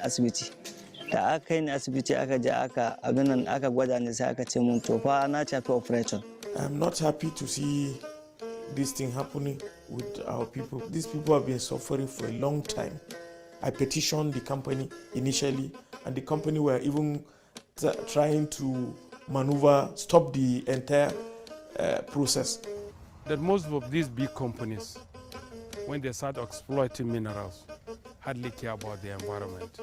asibiti. Da aka kai ni asibiti aka je aka abin nan aka gwada ni sai aka ce mun to fa na tafi operation. I'm not happy to see this thing happening with our people. These people have been suffering for a long time. I petitioned the company initially, and the company were even trying to maneuver, stop the entire process. That most of these big companies, when they start exploiting minerals, hardly care about the environment.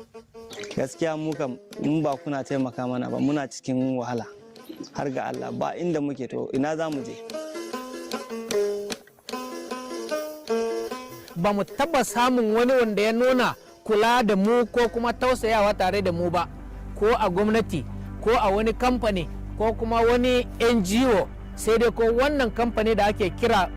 Gaskiya mu kam in ba kuna taimaka mana ba muna cikin wahala. Har ga Allah ba inda muke to ina za mu je. Ba mu taba samun wani wanda ya nuna kula da mu ko kuma tausayawa tare da mu ba, ko a gwamnati ko a wani kamfani ko kuma wani NGO, sai dai ko wannan kamfani da ake kira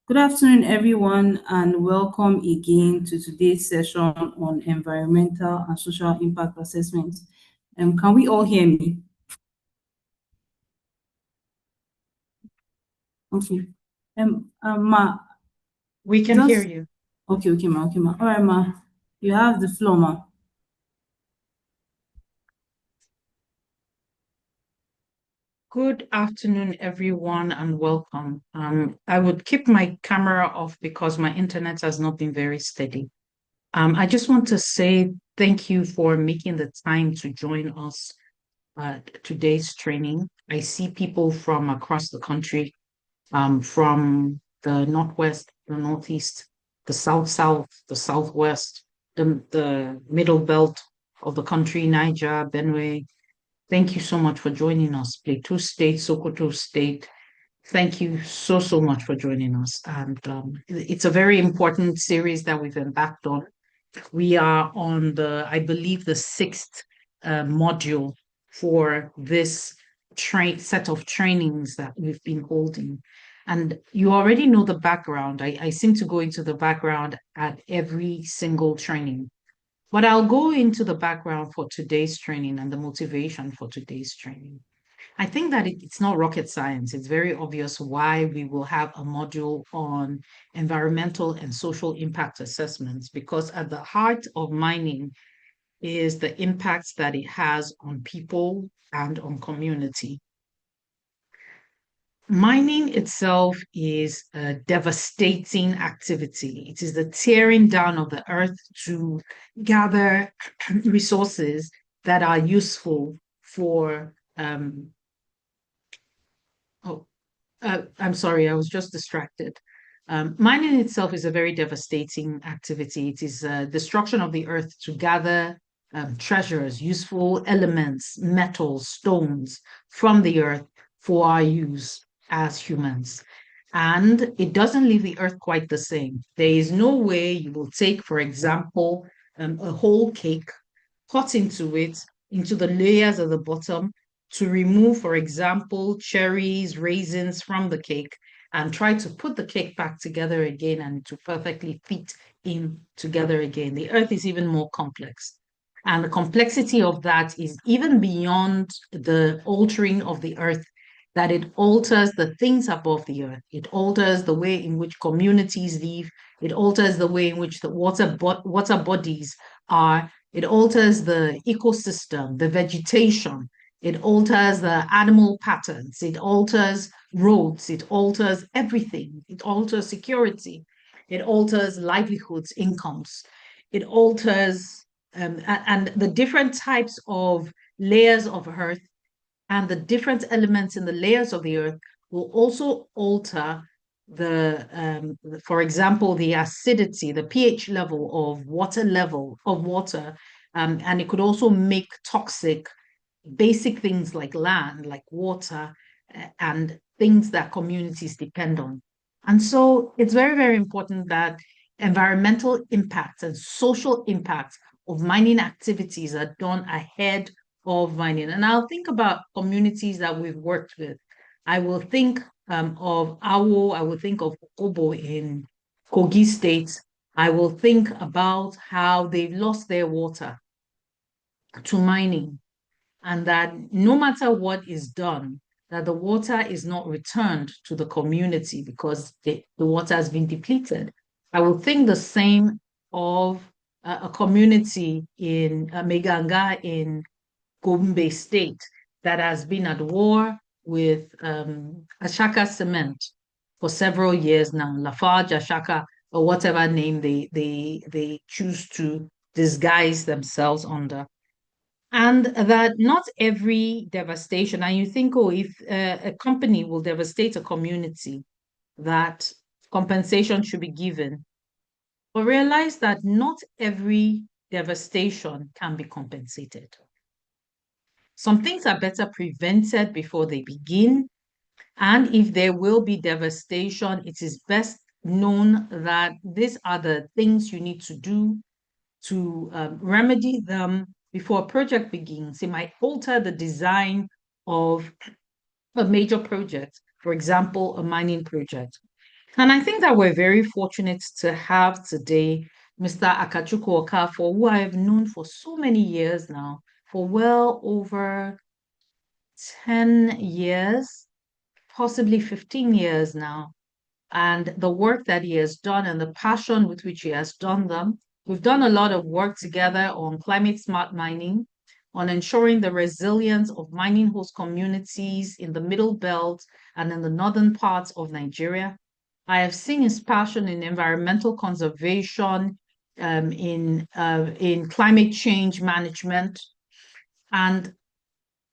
Good afternoon, everyone, and welcome again to today's session on environmental and social impact assessment. Can we all hear me? Okay. Ma. We can hear you. Okay, ma. All right, ma. You have the floor, ma. Good afternoon, everyone, and welcome. I would keep my camera off because my internet has not been very steady. I just want to say thank you for making the time to join us at today's training. I see people from across the country, from the Northwest, the Northeast, the South, the Southwest, the middle belt of the country, Niger, Benue. Thank you so much for joining us. Plateau State, Sokoto State. Thank you so much for joining us. And it's a very important series that we've embarked on. We are on I believe, the 6th module for this set of trainings that we've been holding. And you already know the background. I seem to go into the background at every single training. But I'll go into the background for today's training and the motivation for today's training. I think that it's not rocket science. It's very obvious why we will have a module on environmental and social impact assessments, because at the heart of mining is the impacts that it has on people and on community. Mining itself is a devastating activity. It is the tearing down of the earth to gather resources that are useful for, I'm sorry, I was just distracted. Mining itself is a very devastating activity. It is destruction of the earth to gather treasures, useful elements, metals, stones from the earth for our use as humans. And it doesn't leave the earth quite the same. There is no way you will take, for example, a whole cake, cut into it, into the layers at the bottom, to remove, for example, cherries, raisins from the cake, and try to put the cake back together again and to perfectly fit in together again. The earth is even more complex. And the complexity of that is even beyond the altering of the earth that it alters the things above the earth. It alters the way in which communities live. It alters the way in which the water bodies are. It alters the ecosystem, the vegetation. It alters the animal patterns. It alters roads. It alters everything. It alters security. It alters livelihoods, incomes. It alters and the different types of layers of earth and the different elements in the layers of the earth will also alter for example, the acidity, the pH level of water, and it could also make toxic basic things like land, like water, and things that communities depend on. And so it's very, very important that environmental impacts and social impacts of mining activities are done ahead of mining. And I'll think about communities that we've worked with. I will think of Awo, I will think of Okobo in Kogi State. I will think about how they've lost their water to mining, and that no matter what is done, that the water is not returned to the community because the water has been depleted. I will think the same of a community in Meganga in Gombe State that has been at war with Ashaka Cement for several years now, Lafarge, Ashaka, or whatever name they choose to disguise themselves under. And that not every devastation, and you think, oh, if a company will devastate a community, that compensation should be given. But realize that not every devastation can be compensated. Some things are better prevented before they begin. And if there will be devastation, it is best known that these are the things you need to do to remedy them before a project begins. It might alter the design of a major project, for example, a mining project. And I think that we're very fortunate to have today Mr. Akachukwu Okafor, who I have known for so many years now, for well over 10 years, possibly 15 years now. And the work that he has done and the passion with which he has done them. We've done a lot of work together on climate smart mining, on ensuring the resilience of mining host communities in the middle belt and in the northern parts of Nigeria. I have seen his passion in environmental conservation, in climate change management, and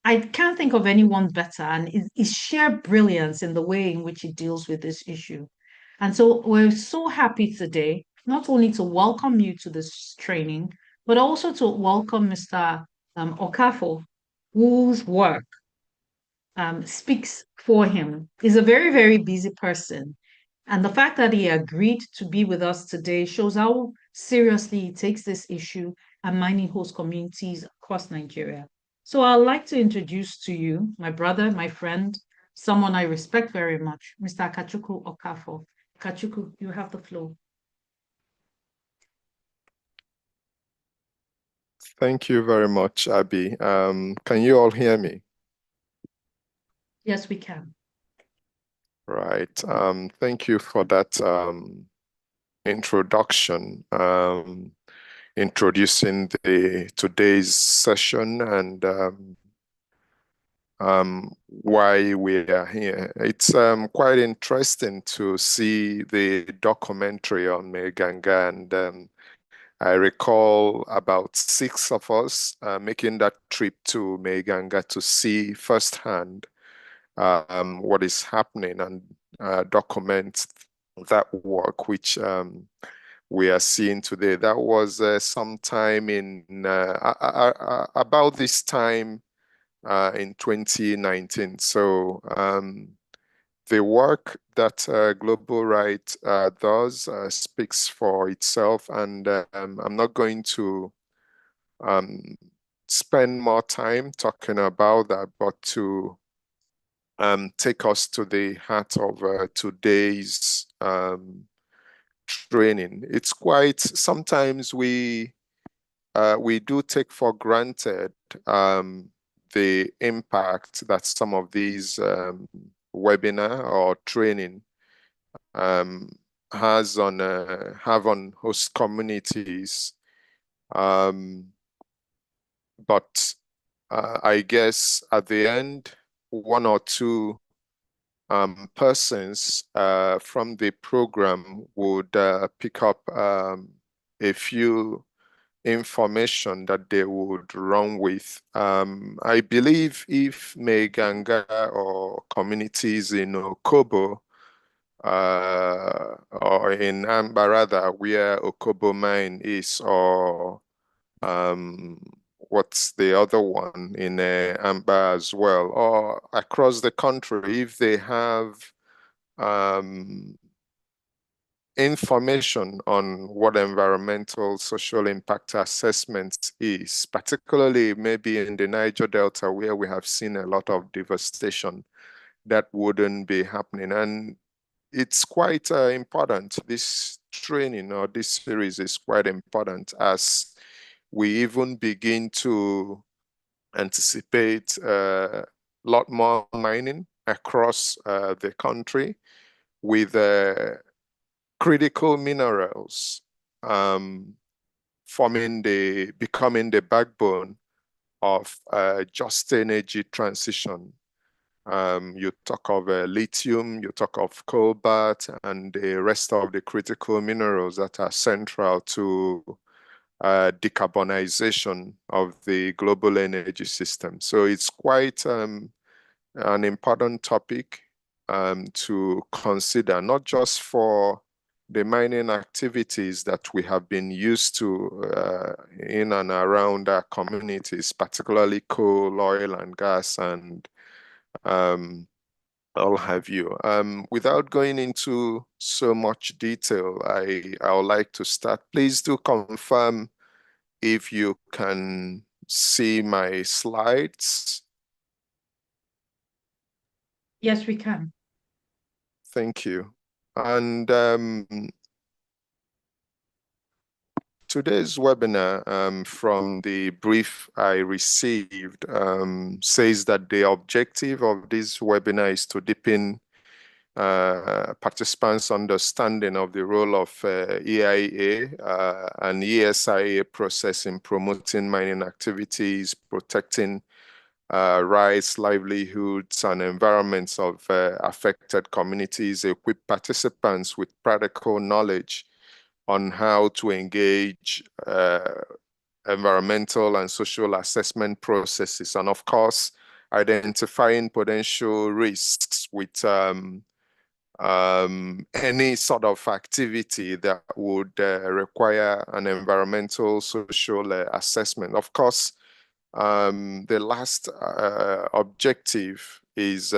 I can't think of anyone better, and his sheer brilliance in the way in which he deals with this issue. And so we're so happy today, not only to welcome you to this training, but also to welcome Mr. Okafor, whose work speaks for him. He's a very, very busy person. And the fact that he agreed to be with us today shows how seriously he takes this issue and mining host communities across Nigeria. So I'd like to introduce to you my brother, my friend, someone I respect very much, Mr. Akachukwu Okafor. Akachukwu, you have the floor. Thank you very much, Abby. Can you all hear me? Yes, we can. Right. Thank you for that introduction, introducing today's session and why we are here. It's quite interesting to see the documentary on Meganga, and I recall about 6 of us making that trip to Meganga to see firsthand what is happening and document that work which we are seeing today. That was sometime in about this time in 2019. So the work that Global Right does speaks for itself, and I'm not going to spend more time talking about that, but to take us to the heart of today's training. It's quite, sometimes we do take for granted the impact that some of these webinar or training have on host communities. But I guess at the end, one or two persons from the program would pick up a few information that they would run with. I believe if Meganga or communities in Okobo or in Ambarada, where Okobo mine is, or what's the other one in Amba as well, or across the country, if they have information on what environmental social impact assessment is, particularly maybe in the Niger Delta, where we have seen a lot of devastation, that wouldn't be happening. And it's quite important. This training or this series is quite important as we even begin to anticipate a lot more mining across the country with critical minerals becoming the backbone of just energy transition. You talk of lithium, you talk of cobalt, and the rest of the critical minerals that are central to decarbonization of the global energy system. So it's quite an important topic to consider, not just for the mining activities that we have been used to in and around our communities, particularly coal, oil, and gas, and I'll have you. Without going into so much detail, I would like to start. Please do confirm if you can see my slides. Yes, we can. Thank you. And today's webinar, from the brief I received, says that the objective of this webinar is to deepen participants' understanding of the role of EIA and ESIA process in promoting mining activities, protecting rights, livelihoods, and environments of affected communities, equip participants with practical knowledge on how to engage environmental and social assessment processes, and of course, identifying potential risks with any sort of activity that would require an environmental social assessment. Of course, the last objective is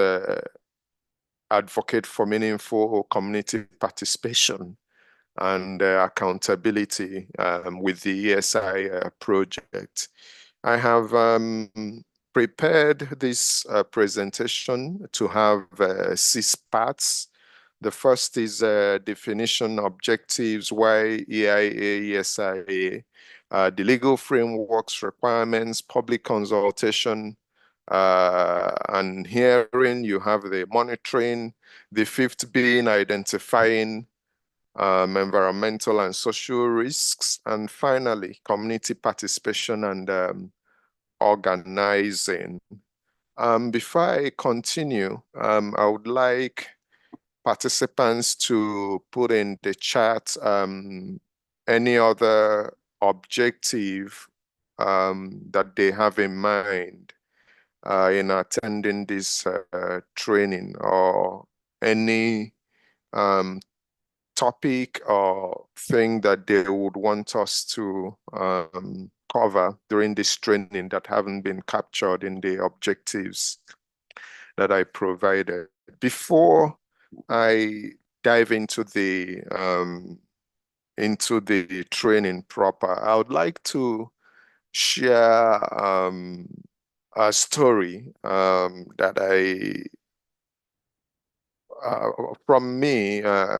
advocate for meaningful community participation and accountability with the ESI project. I have prepared this presentation to have 6 parts. The first is definition, objectives, why EIA, ESIA, the legal frameworks, requirements, public consultation, and hearing. You have the monitoring. The 5th being identifying environmental and social risks, and finally, community participation and organizing. Before I continue, I would like participants to put in the chat any other objective that they have in mind in attending this training, or any topic or thing that they would want us to cover during this training that haven't been captured in the objectives that I provided. Before I dive into the training proper, I would like to share a story that from me an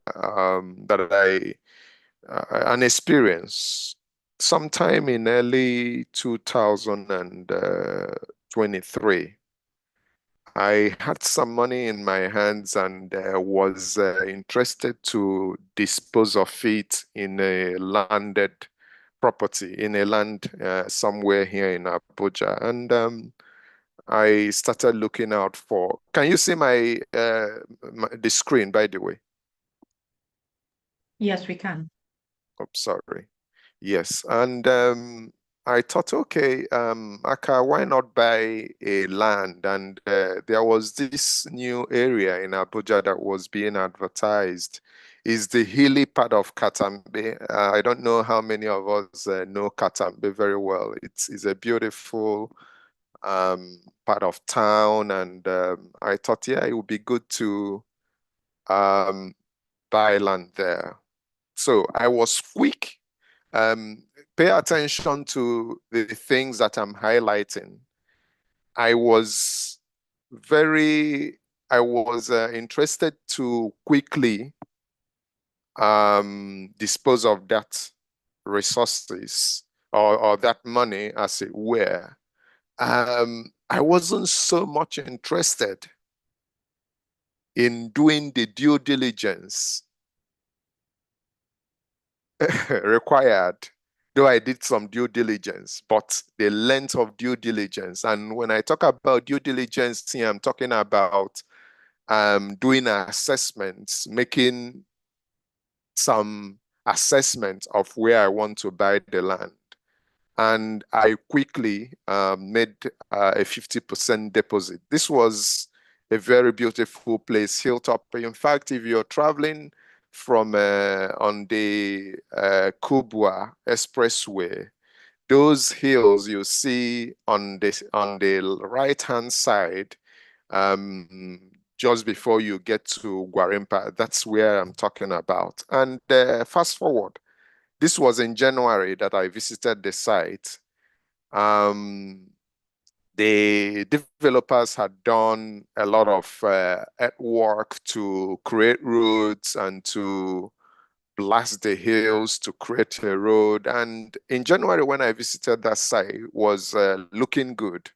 experience sometime in early 2000 and 23. I had some money in my hands and was interested to dispose of it in a landed property, in a land somewhere here in Abuja. And I started looking out for, can you see the screen, by the way? Yes, we can. Oh, sorry. Yes. And I thought, okay, Aka, why not buy a land? And there was this new area in Abuja that was being advertised. Is the hilly part of Katambe. I don't know how many of us know Katambe very well. It's a beautiful part of town, and I thought, yeah, it would be good to buy land there. So I was quick. Pay attention to the things that I'm highlighting. I was interested to quickly dispose of that resources or that money, as it were. I wasn't so much interested in doing the due diligence required, though I did some due diligence, but the length of due diligence. And when I talk about due diligence here, I'm talking about doing assessments, making some assessment of where I want to buy the land. And I quickly made a 50% deposit. This was a very beautiful place, hilltop. In fact, if you're traveling from on the Kubwa Expressway, those hills you see on the right-hand side, just before you get to Gwarimpa, that's where I'm talking about. And fast forward, this was in January that I visited the site. The developers had done a lot of work to create roads and to blast the hills to create a road. And in January, when I visited that site, it was looking good.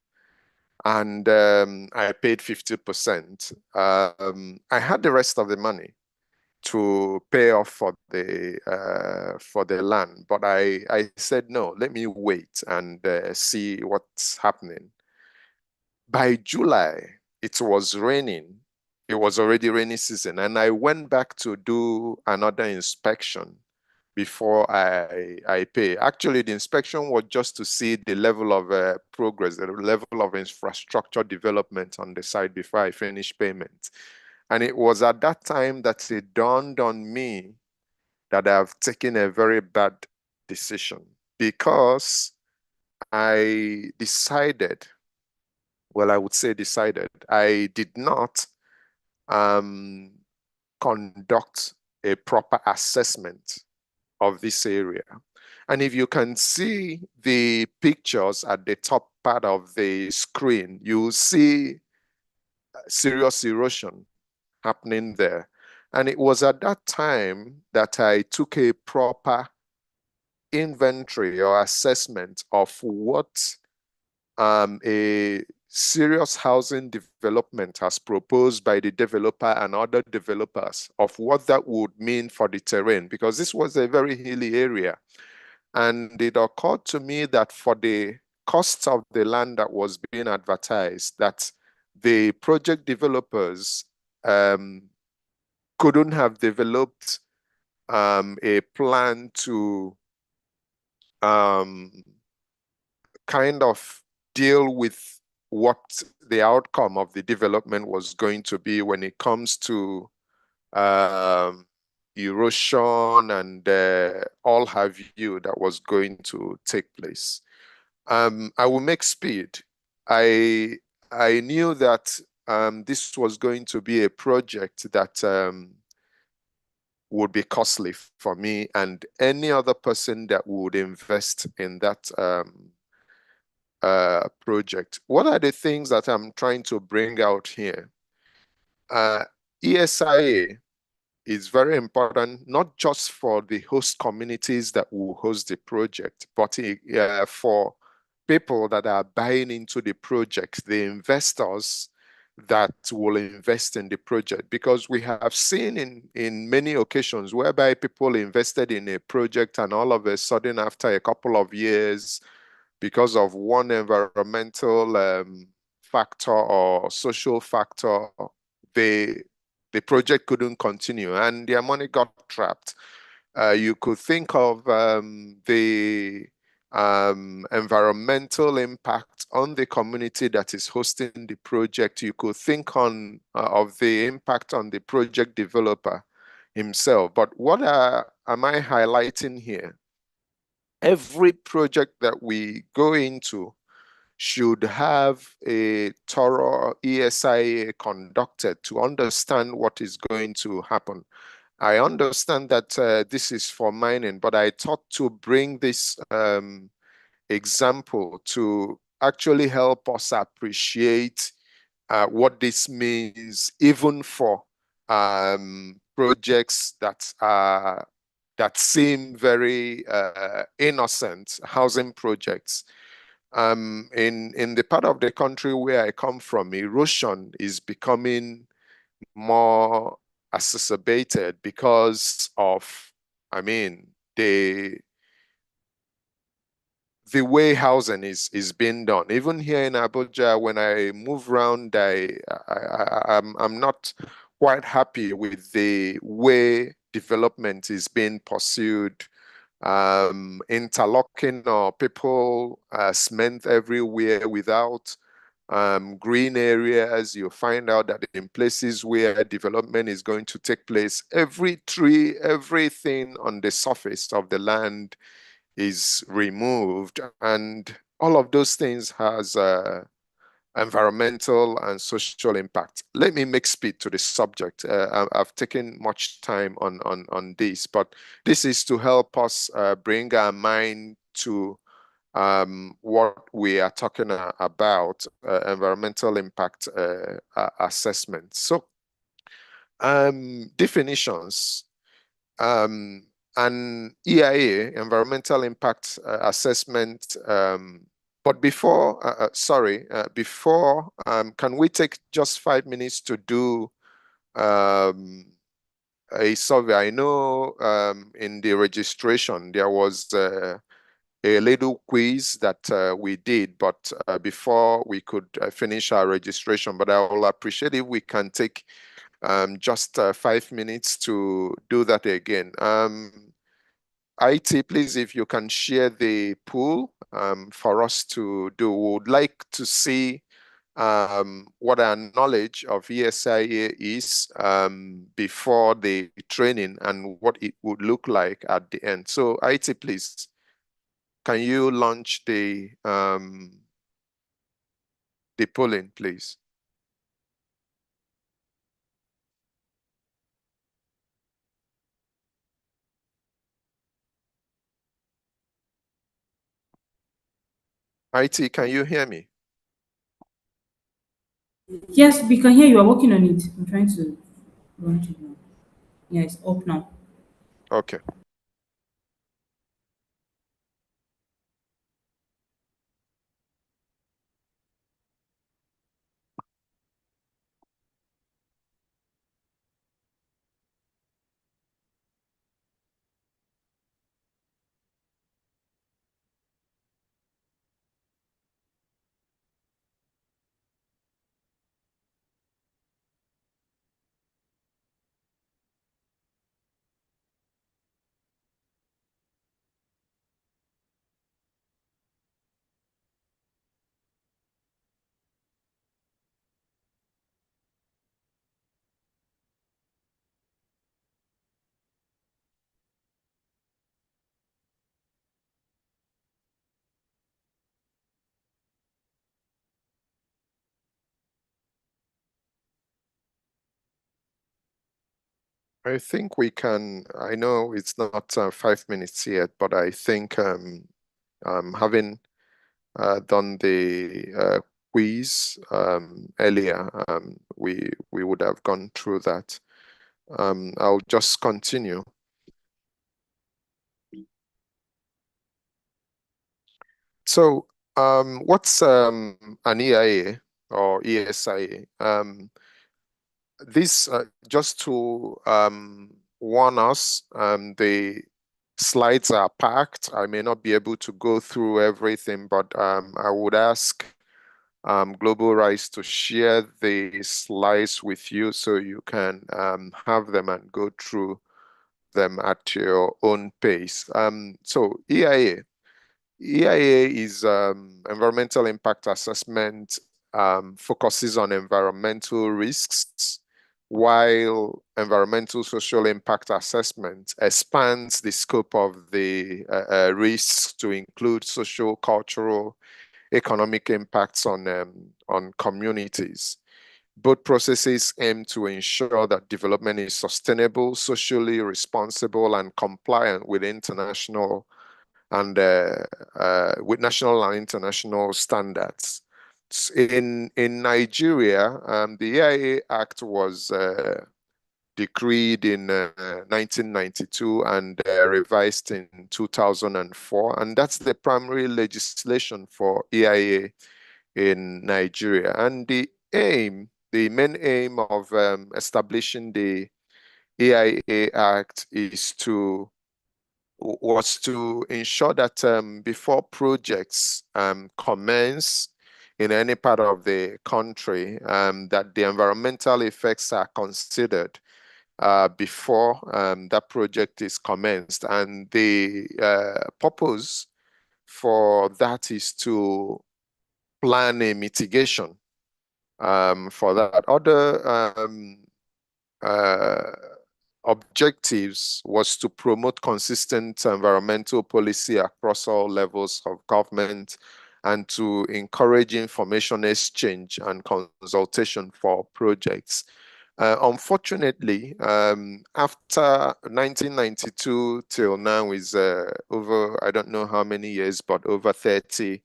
And I paid 50%. I had the rest of the money to pay off for the land, but I said no. Let me wait and see what's happening. By July, it was raining. It was already rainy season, and I went back to do another inspection before I pay. Actually, the inspection was just to see the level of progress, the level of infrastructure development on the site before I finish payment. And it was at that time that it dawned on me that I've taken a very bad decision, because I decided, well, I would say decided, I did not conduct a proper assessment of this area. And if you can see the pictures at the top part of the screen, you see serious erosion happening there. And it was at that time that I took a proper inventory or assessment of what a serious housing development has proposed by the developer and other developers, of what that would mean for the terrain, because this was a very hilly area. And it occurred to me that for the cost of the land that was being advertised, that the project developers couldn't have developed a plan to kind of deal with what the outcome of the development was going to be when it comes to erosion and all have you that was going to take place. I will make speed. I knew that this was going to be a project that would be costly for me and any other person that would invest in that project. What are the things that I'm trying to bring out here? ESIA is very important, not just for the host communities that will host the project, but for people that are buying into the project, the investors that will invest in the project, because we have seen in many occasions whereby people invested in a project and all of a sudden after a couple of years, because of one environmental factor or social factor, the project couldn't continue and their money got trapped. You could think of the environmental impact on the community that is hosting the project. You could think on of the impact on the project developer himself. But what am I highlighting here? Every project that we go into should have a thorough ESIA conducted to understand what is going to happen. I understand that this is for mining, but I thought to bring this example to actually help us appreciate what this means, even for projects that seem very innocent, housing projects. In the part of the country where I come from, erosion is becoming more exacerbated because of, I mean, the way housing is being done. Even here in Abuja, when I move around, I'm not quite happy with the way development is being pursued. Interlocking or people cement everywhere without green areas. You find out that in places where development is going to take place, every tree, everything on the surface of the land is removed, and all of those things has environmental and social impact. Let me make speed to the subject. I've taken much time on this, but this is to help us bring our mind to what we are talking about, environmental impact assessment. So definitions. An EIA, environmental impact assessment. But before, before, can we take just 5 minutes to do a survey? I know in the registration there was a little quiz that we did, but before we could finish our registration. But I will appreciate if we can take just 5 minutes to do that again. IT, please, if you can share the pool for us to do. We would like to see what our knowledge of ESIA is before the training and what it would look like at the end. So IT, please, can you launch the polling, please? IT, can you hear me? Yes, we can hear you. Are working on it. I'm trying to launch it now. Yeah, it's up now. Okay. I think we can, I know it's not 5 minutes yet, but I think having done the quiz earlier, we would have gone through that. I'll just continue. So What's an EIA or ESIA? This just to warn us, the slides are packed. I may not be able to go through everything, but I would ask Global Rise to share the slides with you so you can have them and go through them at your own pace. So EIA. EIA is environmental impact assessment, focuses on environmental risks, while environmental social impact assessment expands the scope of the risks to include social, cultural, economic impacts on communities. Both processes aim to ensure that development is sustainable, socially responsible, and compliant with international and with national and international standards. In Nigeria, the EIA Act was decreed in 1992 and revised in 2004, and that's the primary legislation for EIA in Nigeria. And the main aim of establishing the EIA Act was to ensure that before projects commence in any part of the country, that the environmental effects are considered before that project is commenced. And the purpose for that is to plan a mitigation for that. Other objectives was to promote consistent environmental policy across all levels of government and to encourage information exchange and consultation for projects. Unfortunately, after 1992 till now is over, I don't know how many years, but over 30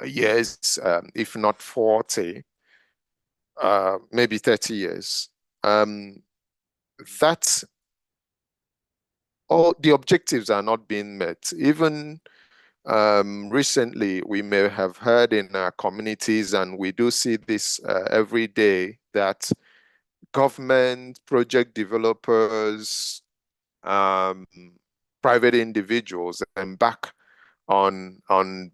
years, if not 40, maybe 30 years. That all the objectives are not being met. Even recently, we may have heard in our communities, and we do see this every day, that government, project developers, private individuals embark on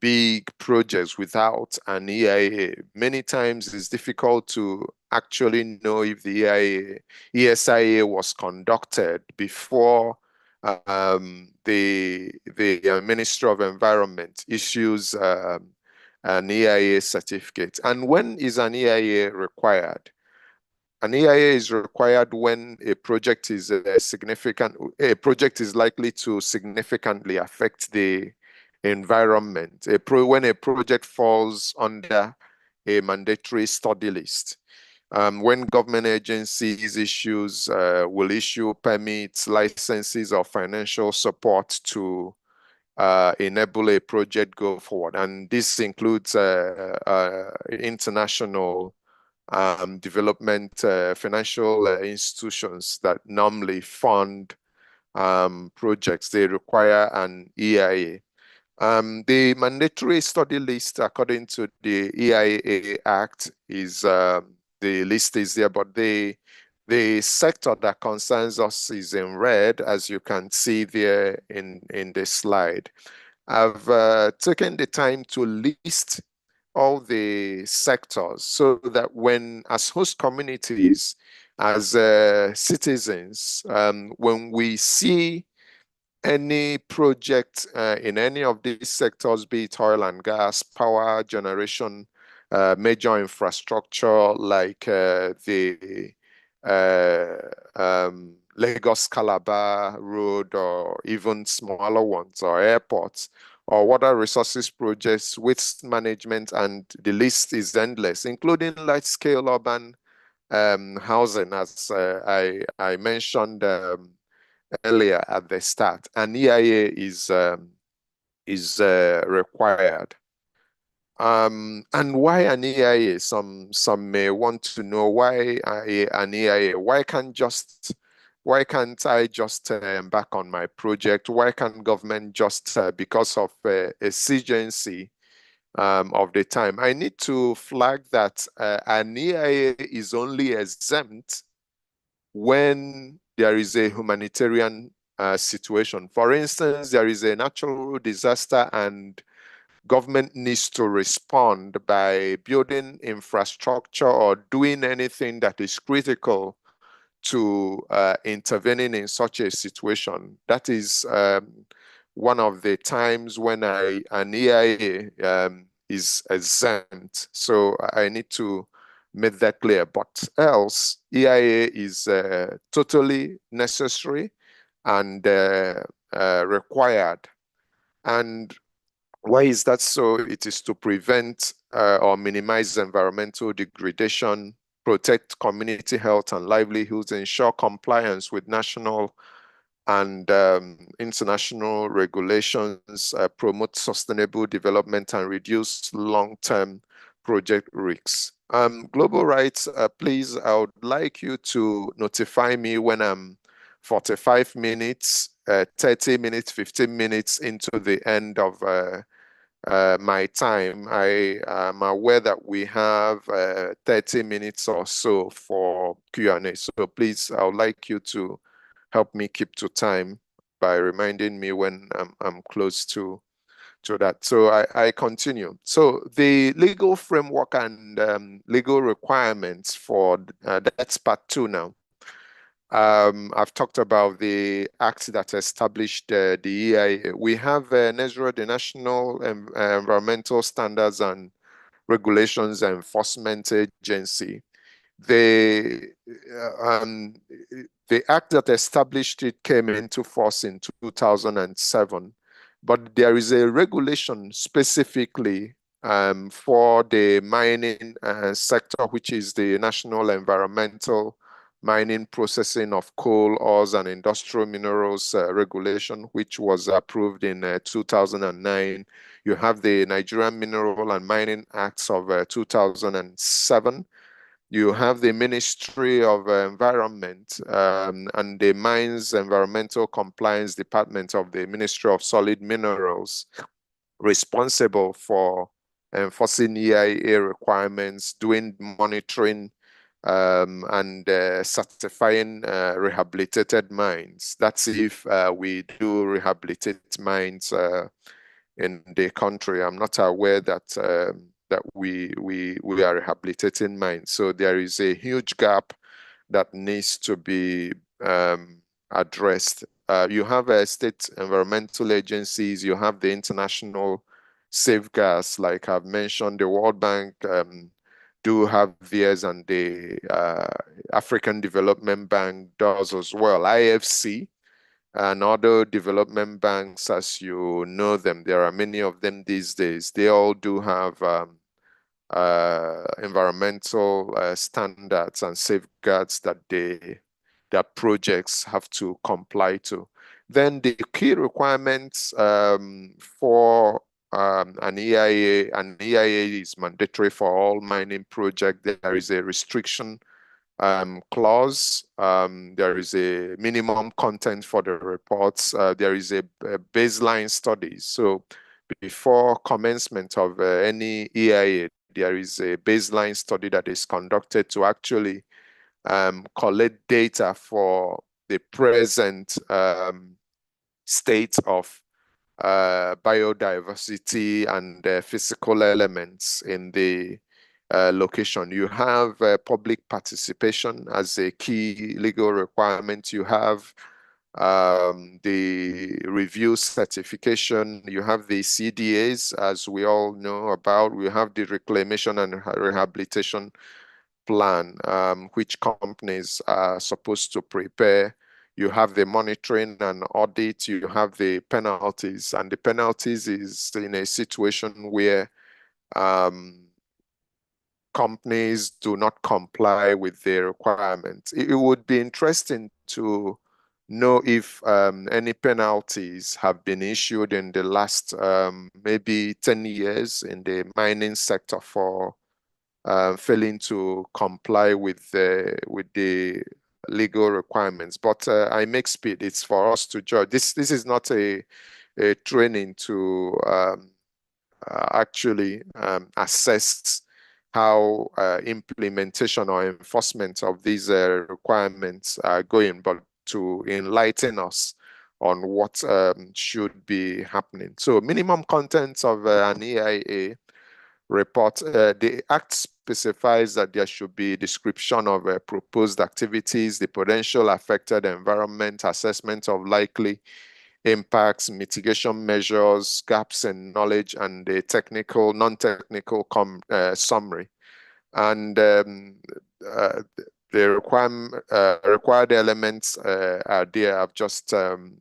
big projects without an EIA. Many times it's difficult to actually know if the ESIA was conducted before the Ministry of Environment issues an EIA certificate. And when is an EIA required? An EIA is required when a project is likely to significantly affect the environment. When a project falls under a mandatory study list. When government agencies will issue permits, licenses, or financial support to enable a project go forward. And this includes international development financial institutions that normally fund projects. They require an EIA. The mandatory study list, according to the EIA Act, is the list is there, but the sector that concerns us is in red, as you can see there in this slide. I've taken the time to list all the sectors so that when, as host communities, as citizens, when we see any project in any of these sectors, be it oil and gas, power generation, major infrastructure like the Lagos-Calabar road, or even smaller ones, or airports, or water resources projects, waste management, and the list is endless, including large-scale urban housing, as I mentioned earlier at the start. An EIA is required. And why an EIA? Some may want to know why an EIA. Why can't I just embark on my project? Why can't government just, because of exigency, of the time. I need to flag that an EIA is only exempt when there is a humanitarian situation. For instance, there is a natural disaster and government needs to respond by building infrastructure or doing anything that is critical to intervening in such a situation. That is one of the times when an EIA is exempt. So I need to make that clear. But else, EIA is totally necessary and required. And why is that so? It is to prevent or minimize environmental degradation, protect community health and livelihoods, ensure compliance with national and international regulations, promote sustainable development, and reduce long-term project risks. Global Rights, please, I would like you to notify me when I'm 45 minutes, 30 minutes, 15 minutes into the end of my time. I am aware that we have 30 minutes or so for Q&A. So please, I would like you to help me keep to time by reminding me when I'm close to that. So I continue. So the legal framework and legal requirements for that's part 2 now. I've talked about the act that established the EIA. We have NESRA, the National Environmental Standards and Regulations Enforcement Agency. The act that established it came into force in 2007, but there is a regulation specifically for the mining sector, which is the National Environmental Mining, Processing of Coal, Ores, and Industrial Minerals Regulation, which was approved in 2009. You have the Nigerian Mineral and Mining Acts of 2007. You have the Ministry of Environment and the Mines Environmental Compliance Department of the Ministry of Solid Minerals, responsible for enforcing EIA requirements, doing monitoring, and certifying rehabilitated mines. That's if we do rehabilitate mines in the country. I'm not aware that that we are rehabilitating mines. So there is a huge gap that needs to be addressed. You have state environmental agencies, you have the international safeguards, like I've mentioned, the World Bank do have theirs, and the African Development Bank does as well. IFC and other development banks, as you know them, there are many of them these days. They all do have environmental standards and safeguards that their projects have to comply to. Then the key requirements for an EIA is mandatory for all mining projects. There is a restriction clause. There is a minimum content for the reports. There is a baseline study. So before commencement of any EIA, there is a baseline study that is conducted to actually collect data for the present state of biodiversity and physical elements in the location. You have public participation as a key legal requirement. You have the review certification. You have the CDAs, as we all know about. We have the reclamation and rehabilitation plan, which companies are supposed to prepare. You have the monitoring and audit, you have the penalties, and the penalties is in a situation where companies do not comply with the requirements. It would be interesting to know if any penalties have been issued in the last maybe 10 years in the mining sector for failing to comply with the legal requirements. But I make speed. It's for us to judge. This is not a training to actually assess how implementation or enforcement of these requirements are going, but to enlighten us on what should be happening. So minimum contents of an EIA report, the Act specifies that there should be description of proposed activities, the potential affected environment, assessment of likely impacts, mitigation measures, gaps in knowledge, and the technical, non-technical summary. And the required elements are there. I've just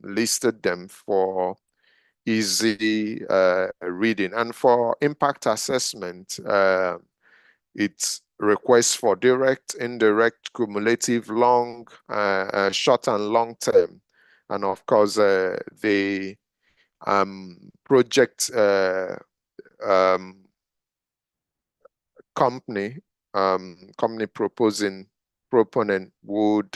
listed them for easy reading. And for impact assessment, it requests for direct, indirect, cumulative, long, short and long term. And of course, the project company proponent would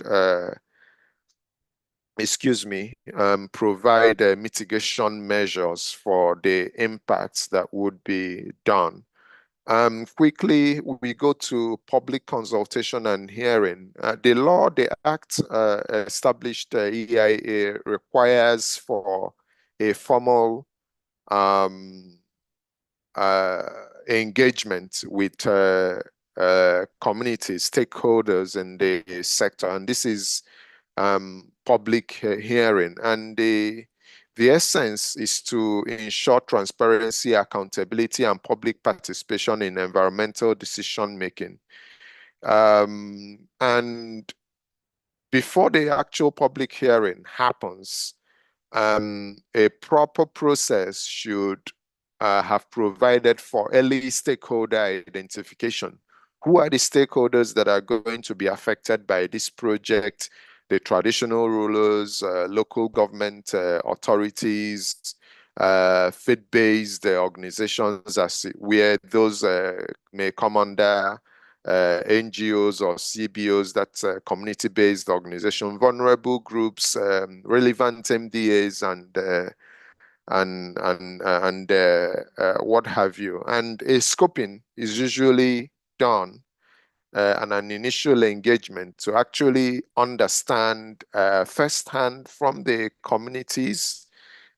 provide mitigation measures for the impacts that would be done. Quickly, we go to public consultation and hearing. The law, the Act established EIA requires for a formal engagement with community stakeholders in the sector, and this is public hearing. And the essence is to ensure transparency, accountability, and public participation in environmental decision making. And before the actual public hearing happens, a proper process should have provided for early stakeholder identification. Who are the stakeholders that are going to be affected by this project? The traditional rulers, local government authorities, faith-based organizations, where those may come under NGOs or CBOs, that's community-based organization, vulnerable groups, relevant MDAs, and what have you. And a scoping is usually done and an initial engagement to actually understand firsthand from the communities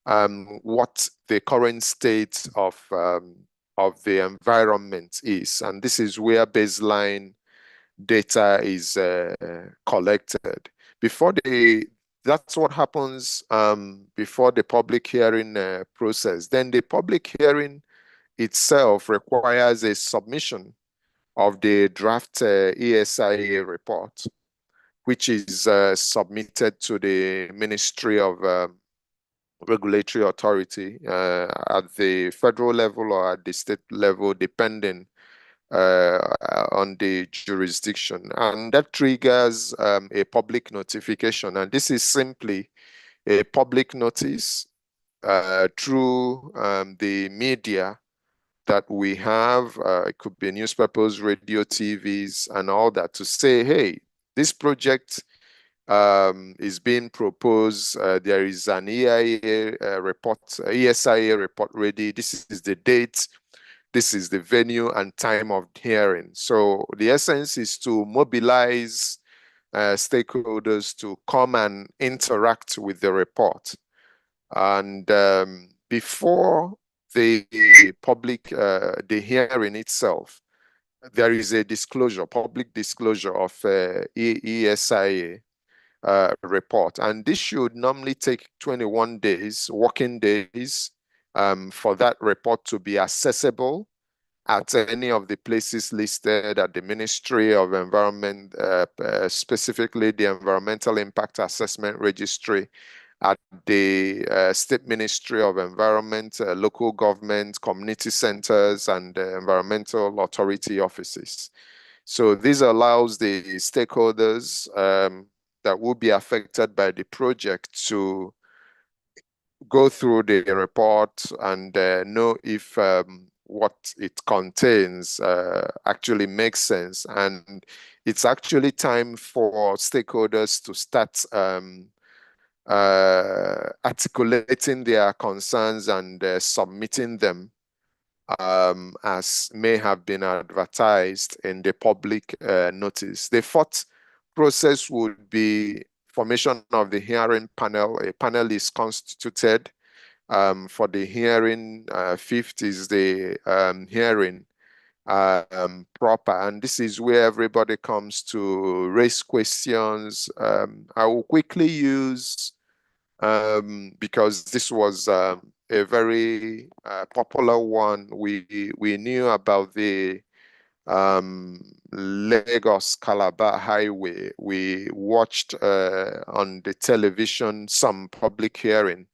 what the current state of the environment is. And this is where baseline data is collected. That's what happens before the public hearing process. Then the public hearing itself requires a submission of the draft ESIA report, which is submitted to the Ministry of Regulatory Authority at the federal level or at the state level, depending on the jurisdiction. And that triggers a public notification. And this is simply a public notice through the media that we have. It could be newspapers, radio, TVs, and all that, to say, hey, this project is being proposed. There is an EIA report, ESIA report ready. This is the date. This is the venue and time of hearing. So the essence is to mobilize stakeholders to come and interact with the report. And before the public, the hearing itself, there is a disclosure, public disclosure of ESIA report. And this should normally take 21 days, working days, for that report to be accessible at any of the places listed at the Ministry of Environment, specifically the Environmental Impact Assessment Registry, at the State Ministry of Environment, local government, community centers, and environmental authority offices. So this allows the stakeholders that will be affected by the project to go through the report and know if what it contains actually makes sense. And it's actually time for stakeholders to start articulating their concerns and submitting them as may have been advertised in the public notice. The fourth process would be formation of the hearing panel. A panel is constituted for the hearing. Fifth is the hearing proper, and this is where everybody comes to raise questions. I will quickly use, because this was a very popular one. We knew about the Lagos Calabar Highway. We watched on the television some public hearing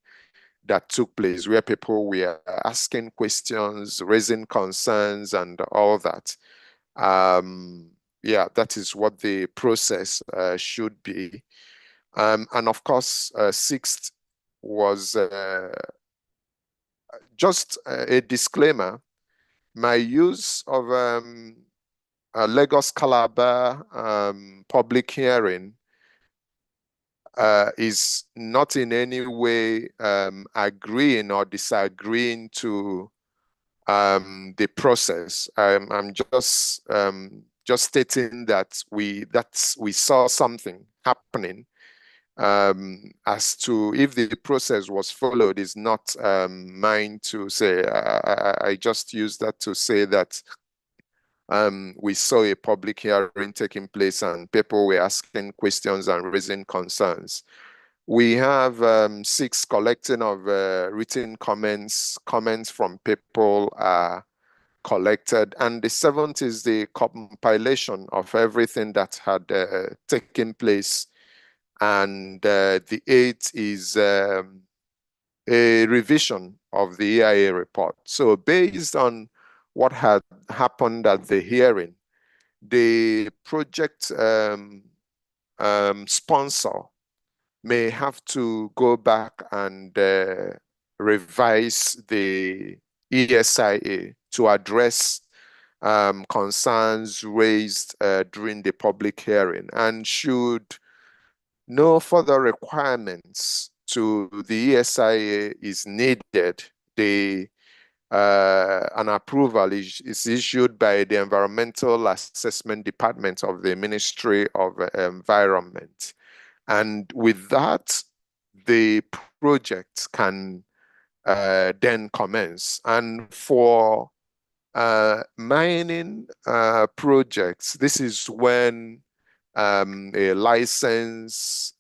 that took place where people were asking questions, raising concerns, and all that. Yeah, that is what the process should be. And of course, sixth was just a disclaimer. My use of Lagos Calabar public hearing is not in any way agreeing or disagreeing to the process. I'm just stating that we saw something happening. As to if the process was followed is not mine to say. I just use that to say that we saw a public hearing taking place and people were asking questions and raising concerns. We have 6 collecting of written comments. Comments from people are collected. And the 7th is the compilation of everything that had taken place. And the 8th is a revision of the EIA report. So based on what had happened at the hearing, the project sponsor may have to go back and revise the ESIA to address concerns raised during the public hearing, and should no further requirements to the ESIA is needed, an approval is issued by the Environmental Assessment Department of the Ministry of Environment. And with that, the project can then commence. And for mining projects, this is when a license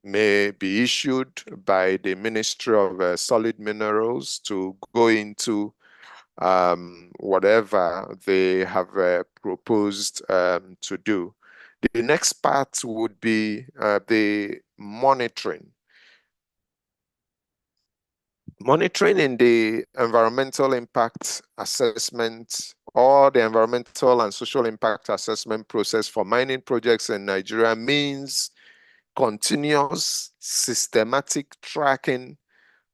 may be issued by the Ministry of Solid Minerals to go into whatever they have proposed to do. The next part would be the monitoring. Monitoring in the environmental impact assessment or the environmental and social impact assessment process for mining projects in Nigeria means continuous, systematic tracking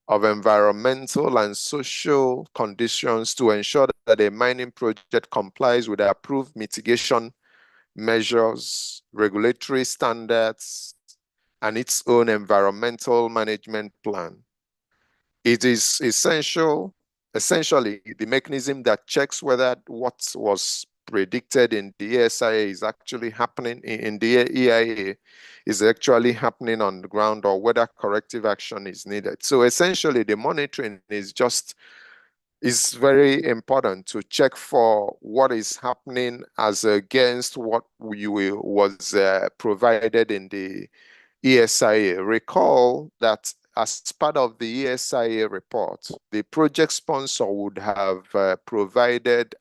of environmental and social conditions to ensure that a mining project complies with the approved mitigation measures, regulatory standards, and its own environmental management plan. It is essentially the mechanism that checks whether what was predicted in the ESIA is actually happening in the EIA is actually happening on the ground, or whether corrective action is needed. So essentially, the monitoring is very important to check for what is happening as against what was provided in the ESIA. Recall that as part of the ESIA report, the project sponsor would have provided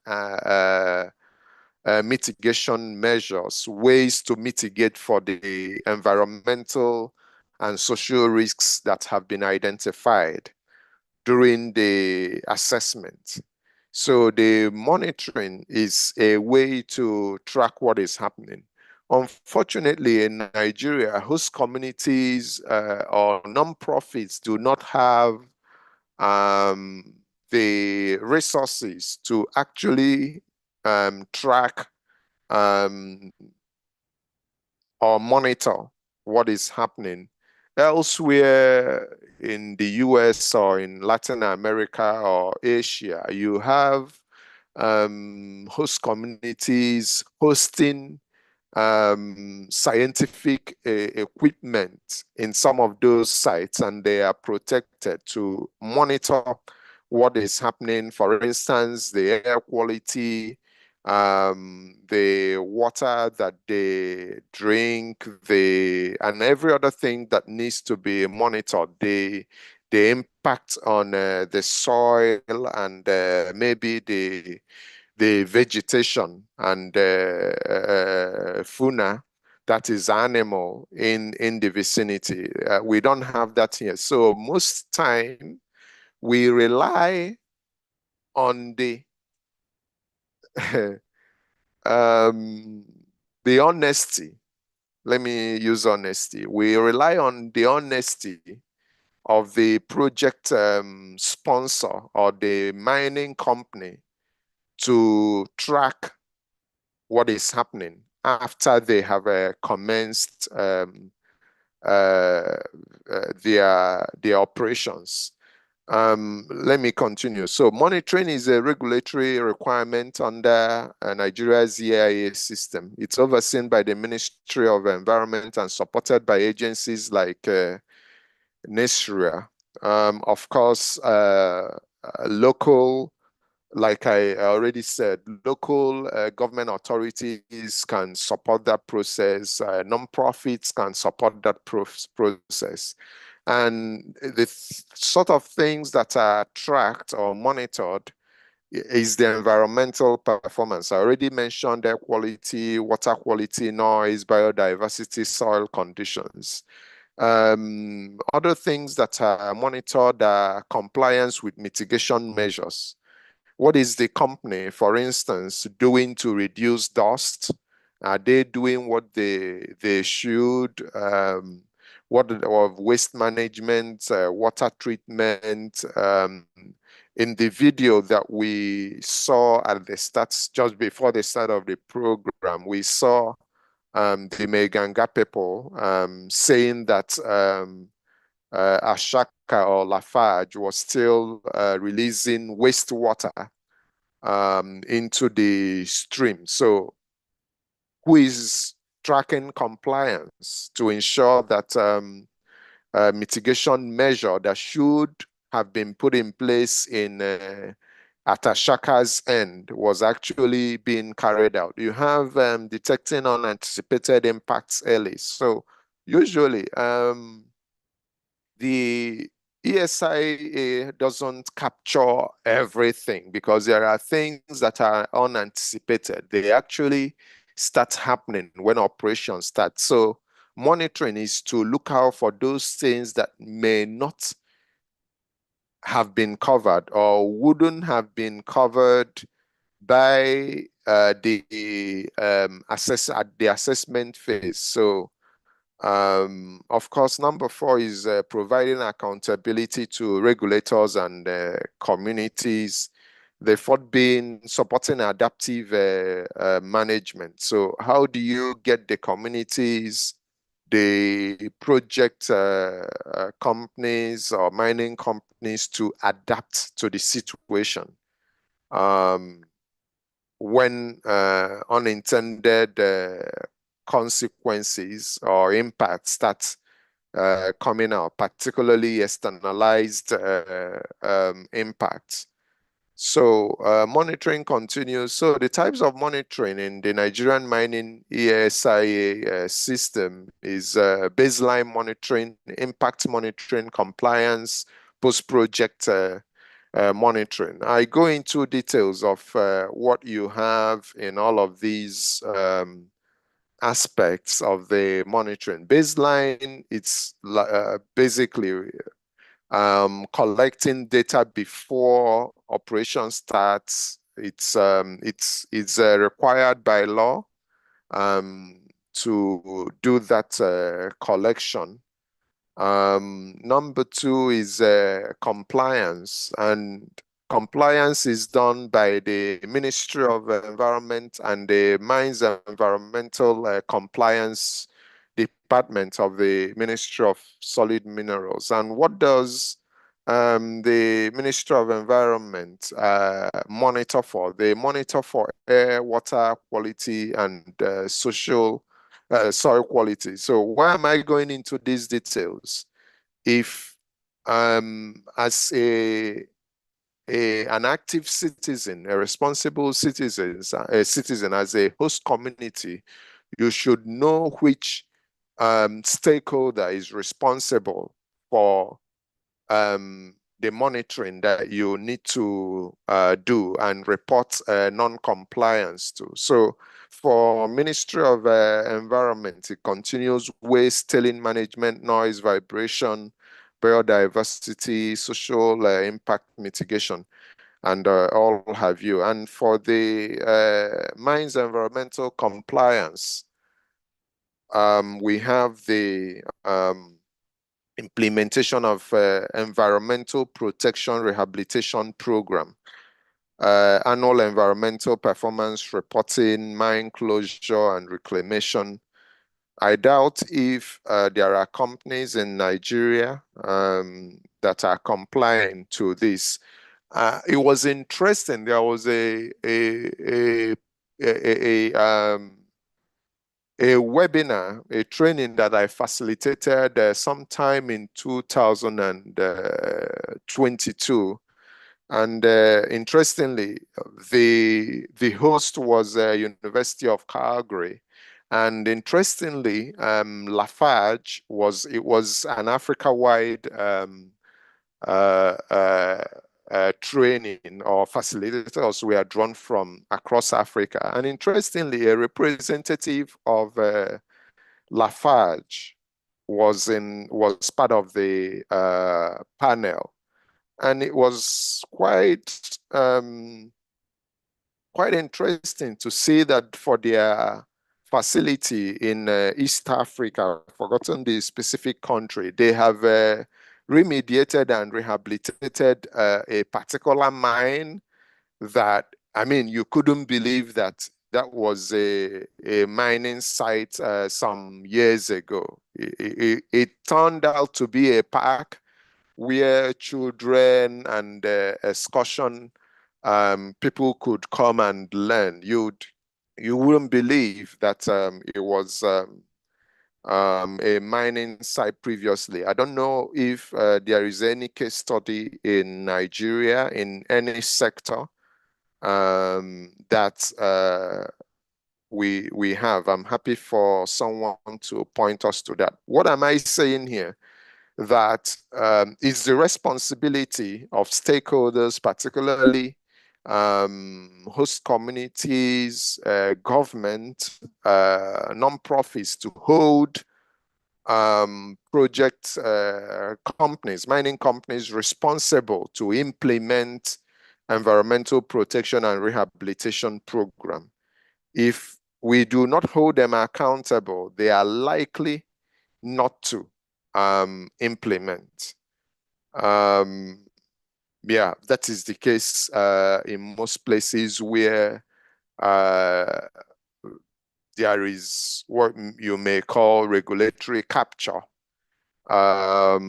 mitigation measures, ways to mitigate for the environmental and social risks that have been identified during the assessment. So the monitoring is a way to track what is happening. Unfortunately, in Nigeria, host communities or non-profits do not have the resources to actually track or monitor what is happening elsewhere in the US or in Latin America or Asia, you have host communities hosting scientific equipment in some of those sites, and they are protected to monitor what is happening. For instance, the air quality, the water that they drink, and every other thing that needs to be monitored. The impact on the soil and maybe the vegetation and fauna, that is animal in the vicinity. We don't have that here. So most time we rely on the the honesty. Let me use honesty. We rely on the honesty of the project sponsor or the mining company to track what is happening after they have commenced their operations. Let me continue. So monitoring is a regulatory requirement under Nigeria's EIA system. It's overseen by the Ministry of Environment and supported by agencies like NESRIA. Of course, local, like I already said, local government authorities can support that process. Non-profits can support that process. And the sort of things that are tracked or monitored is the environmental performance. I already mentioned air quality, water quality, noise, biodiversity, soil conditions. Other things that are monitored are compliance with mitigation measures. What is the company, for instance, doing to reduce dust? Are they doing what they should? What of waste management, water treatment? In the video that we saw at the start, just before the start of the program, we saw the Meganga people saying that Ashaka or Lafarge was still releasing wastewater into the stream. So who is tracking compliance to ensure that mitigation measure that should have been put in place in at Ashaka's end was actually being carried out? You have detecting unanticipated impacts early. So usually the ESIA doesn't capture everything because there are things that are unanticipated. They actually start happening when operations start. So monitoring is to look out for those things that may not have been covered or wouldn't have been covered by the assessment phase. So of course, number 4 is providing accountability to regulators and communities. The 4th being supporting adaptive management. So how do you get the communities, the project companies or mining companies to adapt to the situation when unintended consequences or impacts start coming out, particularly externalized impacts? So monitoring continues. So the types of monitoring in the Nigerian mining ESIA system is baseline monitoring, impact monitoring, compliance, post-project monitoring. I go into details of what you have in all of these aspects of the monitoring. Baseline, it's basically collecting data before operation starts. It's required by law to do that collection. Number 2 is compliance, and compliance is done by the Ministry of Environment and the Mines Environmental Compliance department of the Ministry of Solid Minerals. And what does the Ministry of Environment monitor for? They monitor for air, water quality, and soil quality. So why am I going into these details? If as an active citizen, a responsible citizen, as a host community, you should know which stakeholder is responsible for the monitoring that you need to do and report non-compliance to. So for Ministry of Environment, it continues waste, tailing management, noise, vibration, biodiversity, social impact mitigation, and all have you. And for the mines environmental compliance, we have the implementation of environmental protection rehabilitation program, annual environmental performance reporting, mine closure and reclamation. I doubt if there are companies in Nigeria that are complying to this. It was interesting. There was a webinar, a training that I facilitated sometime in 2022. And interestingly, the host was University of Calgary. And interestingly, Lafarge was an Africa-wide training, or facilitators were drawn from across Africa. And interestingly, a representative of Lafarge was part of the panel, and it was quite interesting to see that for their facility in East Africa, I've forgotten the specific country, they have remediated and rehabilitated a particular mine that, I mean, you couldn't believe that was a mining site some years ago. It turned out to be a park where children and excursion people could come and learn. You wouldn't believe that it was a mining site previously. I don't know if there is any case study in Nigeria in any sector that we have. I'm happy for someone to point us to that. What am I saying here? That it's the responsibility of stakeholders, particularly host communities, government, non-profits, to hold project companies, mining companies, responsible to implement environmental protection and rehabilitation program. If we do not hold them accountable, they are likely not to implement. Yeah, that is the case in most places where there is what you may call regulatory capture, or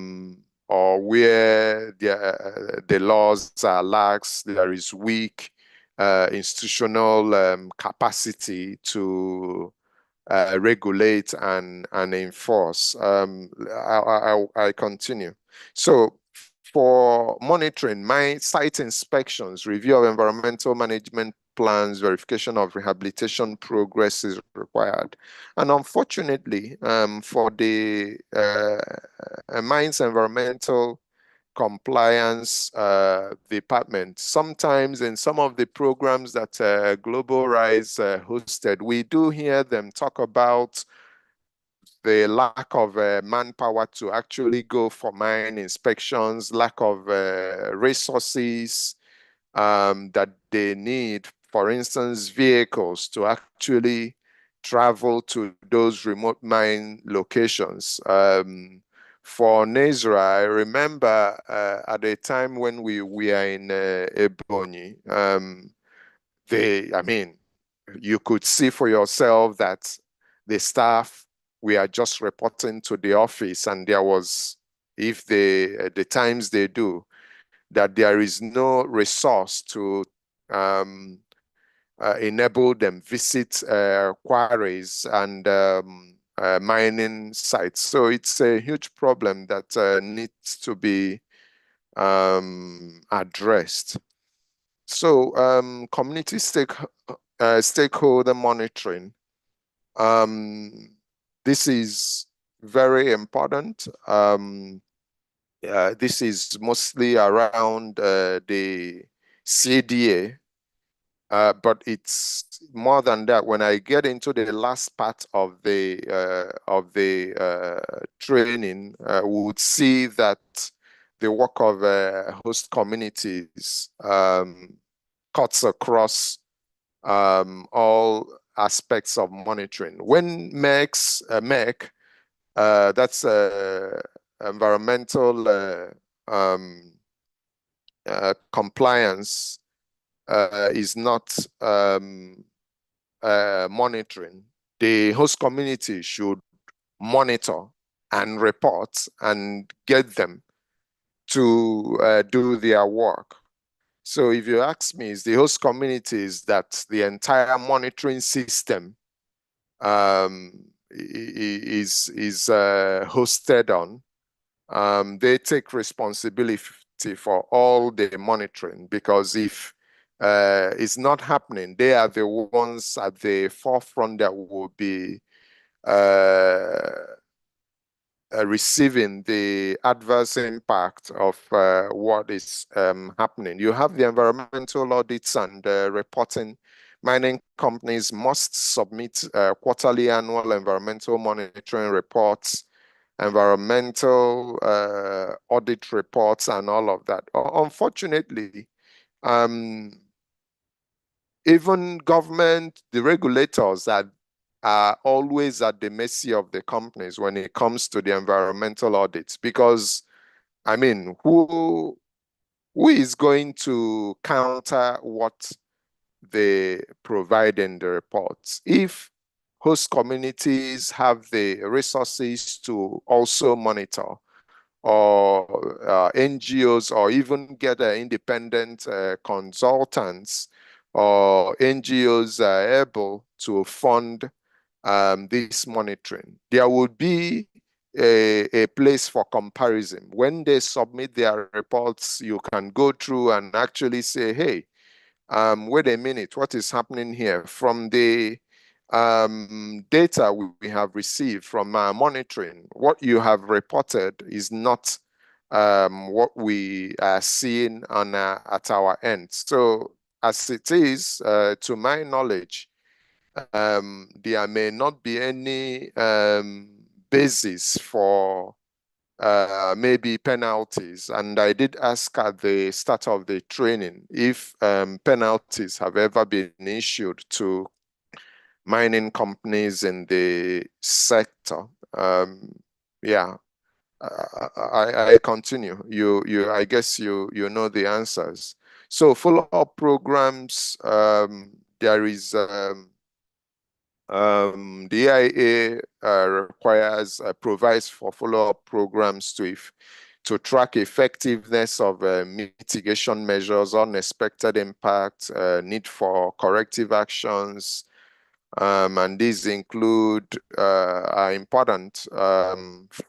where the laws are lax, there is weak institutional capacity to regulate and enforce. I continue. So for monitoring, mine site inspections, review of environmental management plans, verification of rehabilitation progress is required. And unfortunately, for the mines environmental compliance department, sometimes in some of the programs that Global Rise hosted, we do hear them talk about the lack of manpower to actually go for mine inspections, lack of resources that they need, for instance, vehicles to actually travel to those remote mine locations. For Nezra, I remember at a time when we were in Ebonyi, I mean, you could see for yourself that the staff we are just reporting to the office, and there was, if they, the times they do, that there is no resource to enable them visit quarries and mining sites. So it's a huge problem that needs to be addressed. So community stakeholder monitoring. This is very important. This is mostly around the CDA, but it's more than that. When I get into the last part of the training, we would see that the work of host communities cuts across all aspects of monitoring. When MEC, that's environmental compliance, is not monitoring, the host community should monitor and report and get them to do their work. So if you ask me, is the host communities that the entire monitoring system is hosted on, they take responsibility for all the monitoring, because if it's not happening, they are the ones at the forefront that will be receiving the adverse impact of what is happening. You have the environmental audits and reporting. Mining companies must submit quarterly annual environmental monitoring reports, environmental audit reports, and all of that. Unfortunately, even government, the regulators are always at the mercy of the companies when it comes to the environmental audits, because, I mean, who is going to counter what they provide in the reports? If host communities have the resources to also monitor, or NGOs, or even get independent consultants, or NGOs are able to fund this monitoring, there would be a place for comparison. When they submit their reports, you can go through and actually say, hey, wait a minute, what is happening here? From the data we have received from monitoring, what you have reported is not what we are seeing on at our end. So as it is, to my knowledge, there may not be any basis for maybe penalties. And I did ask at the start of the training if penalties have ever been issued to mining companies in the sector. Yeah, I continue. I guess you know the answers. So follow-up programs, there is the EIA provides for follow-up programs to track effectiveness of mitigation measures, unexpected impact, need for corrective actions, and these include are important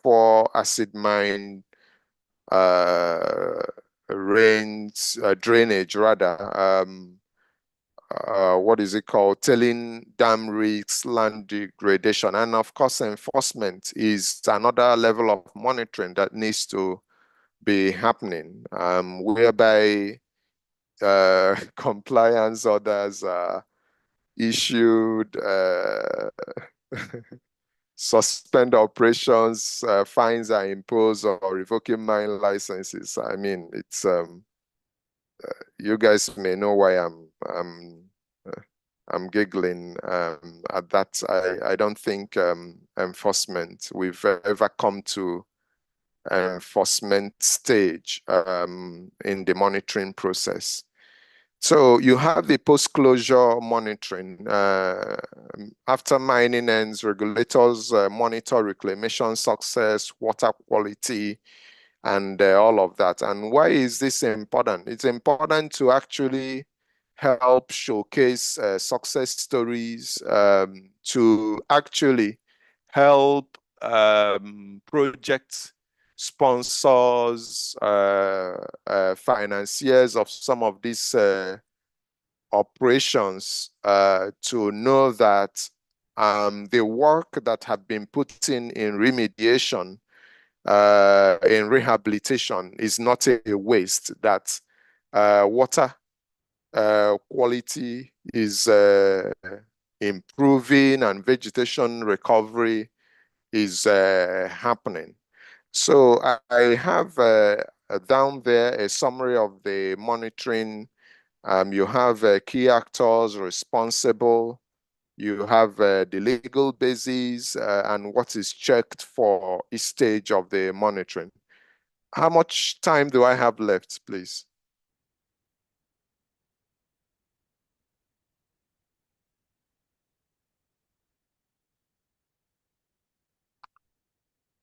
for acid mine drainage rather. What is it called? Tailing dam risks, land degradation, and of course, enforcement is another level of monitoring that needs to be happening, whereby compliance orders are issued, suspend operations, fines are imposed, or revoking mine licenses. I mean, it's you guys may know why I'm giggling at that. I don't think enforcement, we've ever come to enforcement stage in the monitoring process. So you have the post-closure monitoring. After mining ends, regulators monitor reclamation success, water quality, and all of that. And why is this important? It's important to actually help showcase success stories, to actually help project sponsors, financiers of some of these operations to know that the work that have been put in remediation, in rehabilitation, is not a waste, that water quality is improving and vegetation recovery is happening. So I have down there a summary of the monitoring. You have key actors responsible. You have the legal basis and what is checked for each stage of the monitoring. How much time do I have left, please?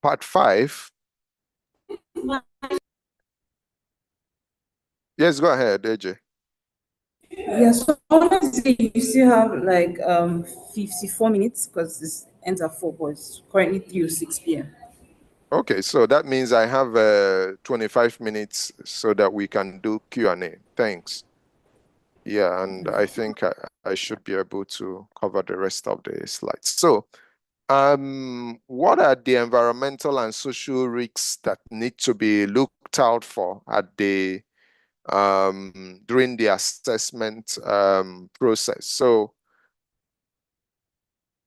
Part 5. Yes, go ahead, AJ. Yes, so honestly, you still have like 54 minutes because this ends at 4, but it's currently 3:06 p.m. Okay, so that means I have 25 minutes so that we can do Q&A. Thanks. Yeah, and I think I should be able to cover the rest of the slides. So, what are the environmental and social risks that need to be looked out for at the during the assessment process? So,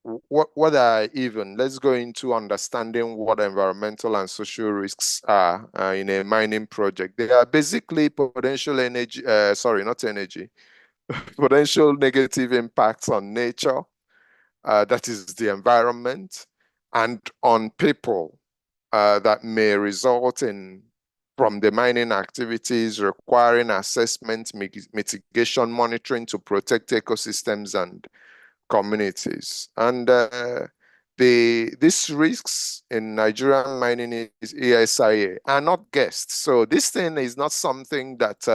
what are even? Let's go into understanding what environmental and social risks are in a mining project. They are basically potential energy, sorry, not energy, potential negative impacts on nature, that is the environment, and on people that may result in from the mining activities requiring assessment, mitigation, monitoring to protect ecosystems and communities. And these risks in Nigerian mining is ESIA are not guessed. So this thing is not something that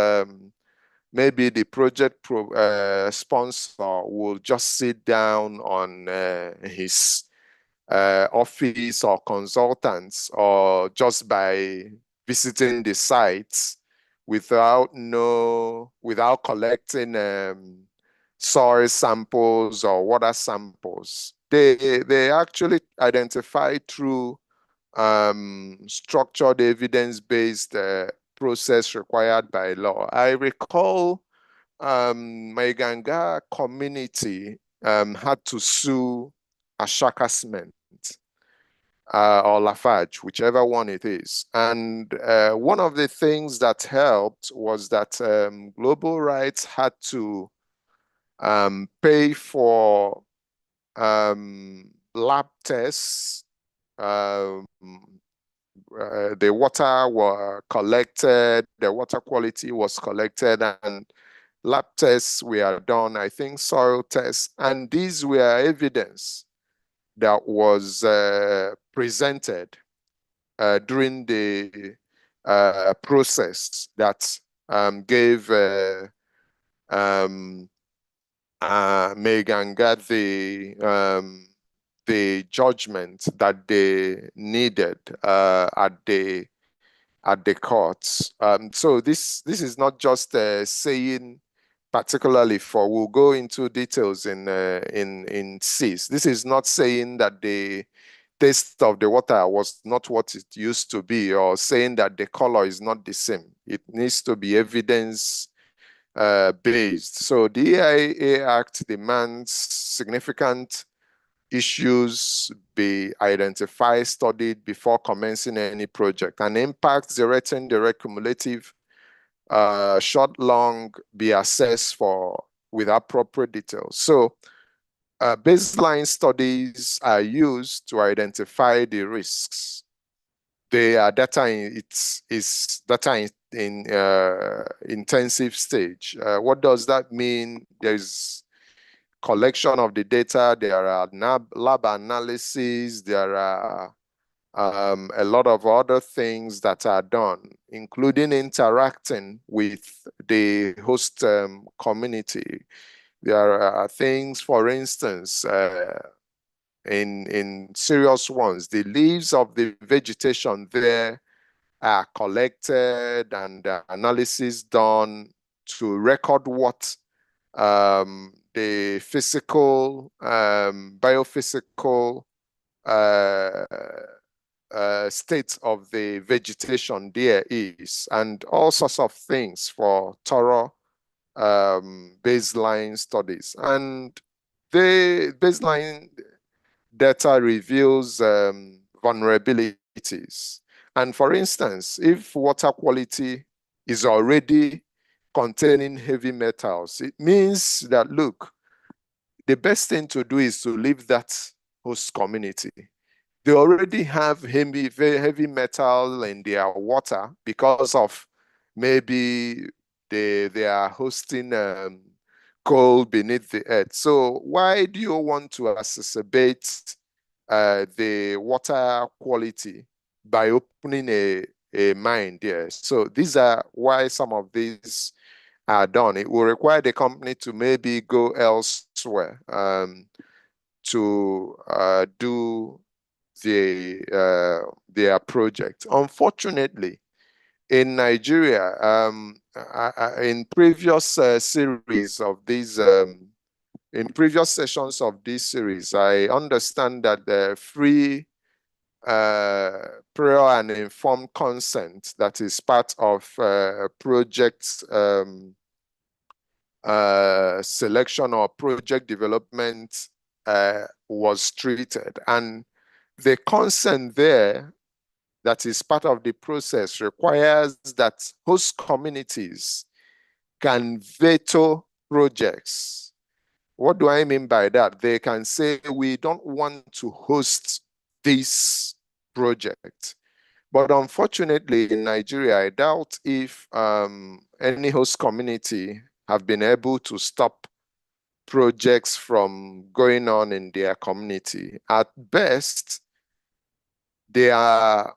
maybe the project sponsor will just sit down on his office or consultants, or just by visiting the sites without collecting soil samples or water samples. They actually identify through structured evidence-based process required by law. I recall my Ganga community had to sue Ashaka Cement or Lafarge, whichever one it is. And one of the things that helped was that Global Rights had to pay for lab tests. The water were collected, the water quality was collected, and lab tests were done, I think soil tests, and these were evidence that was presented during the process that gave Megan got the judgment that they needed at the courts. So this is not just saying, particularly for, we'll go into details in CIS. This is not saying that the taste of the water was not what it used to be, or saying that the color is not the same. It needs to be evidence based. So the EIA Act demands significant issues be identified, studied before commencing any project, and impacts, direct, indirect, cumulative, short, long, be assessed for with appropriate details. So baseline studies are used to identify the risks. they are data in, it's data in intensive stage. What does that mean? There's collection of the data, there are lab analysis, there are a lot of other things that are done, including interacting with the host community. There are things, for instance, in serious ones, the leaves of the vegetation there are collected and analysis done to record what the physical, biophysical state of the vegetation there is, and all sorts of things for thorough baseline studies. And the baseline data reveals vulnerabilities. And for instance, if water quality is already containing heavy metals, it means that, look, the best thing to do is to leave that host community. They already have very heavy metal in their water because of maybe they are hosting coal beneath the earth. So why do you want to exacerbate the water quality by opening a mine there? So these are why some of these are done. It will require the company to maybe go elsewhere to do their project. Unfortunately, in Nigeria, in previous series of these, in previous sessions of this series, I understand that the free prior and informed consent that is part of project selection or project development was treated, and the consent there that is part of the process requires that host communities can veto projects. What do I mean by that? They can say, we don't want to host this project. But unfortunately, in Nigeria, I doubt if any host community have been able to stop projects from going on in their community. At best, they are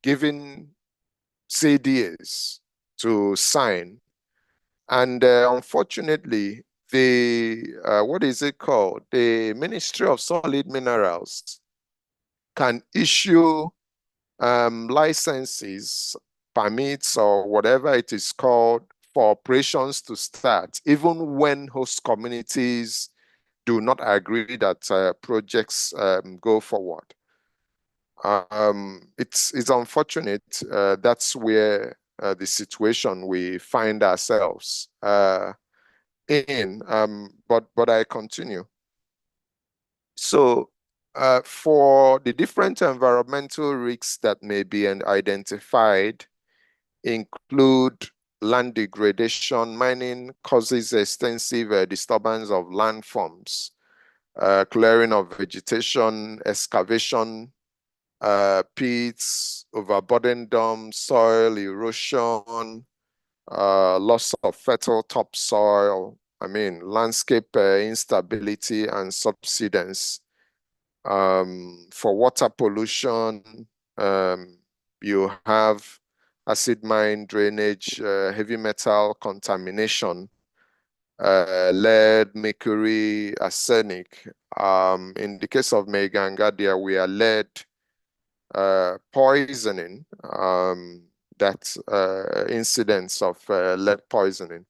given CDAs to sign. And unfortunately, the, what is it called? The Ministry of Solid Minerals can issue licenses, permits, or whatever it is called for operations to start, even when host communities do not agree that projects go forward. It's unfortunate. That's where the situation we find ourselves in. But I continue. So for the different environmental risks that may be identified, include land degradation. Mining causes extensive disturbance of landforms, clearing of vegetation, excavation, pits, overburdened dumps, soil erosion, loss of fertile topsoil, landscape instability and subsidence. For water pollution, you have acid mine drainage, heavy metal contamination, lead, mercury, arsenic. In the case of Meghangadia, we are lead poisoning, that incidence of lead poisoning.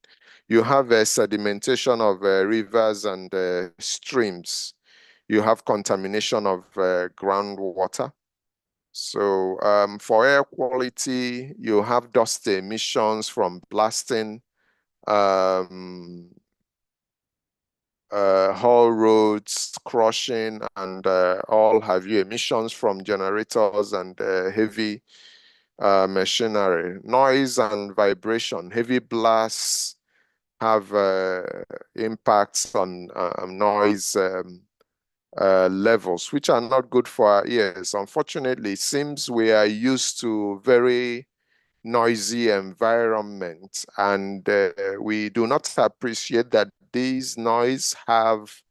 You have sedimentation of rivers and streams. You have contamination of groundwater. So for air quality, you have dust emissions from blasting, haul roads, crushing, and all have you, emissions from generators and heavy machinery. Noise and vibration, heavy blasts have impacts on noise levels, which are not good for our ears. Unfortunately, it seems we are used to very noisy environment, and we do not appreciate that these noise have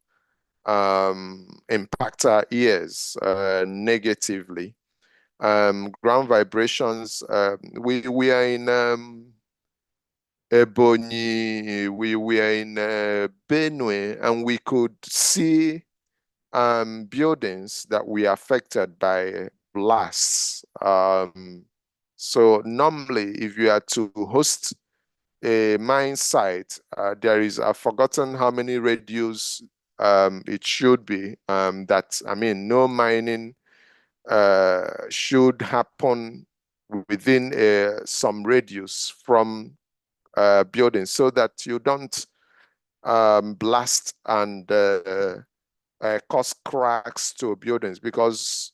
impact our ears negatively. Ground vibrations. We are in Ebonyi. We are in Benue, and we could see buildings that were affected by blasts. So normally, if you are to host a mine site, there is, I've forgotten how many radius it should be, that, I mean, no mining should happen within some radius from buildings, so that you don't blast and cause cracks to buildings, because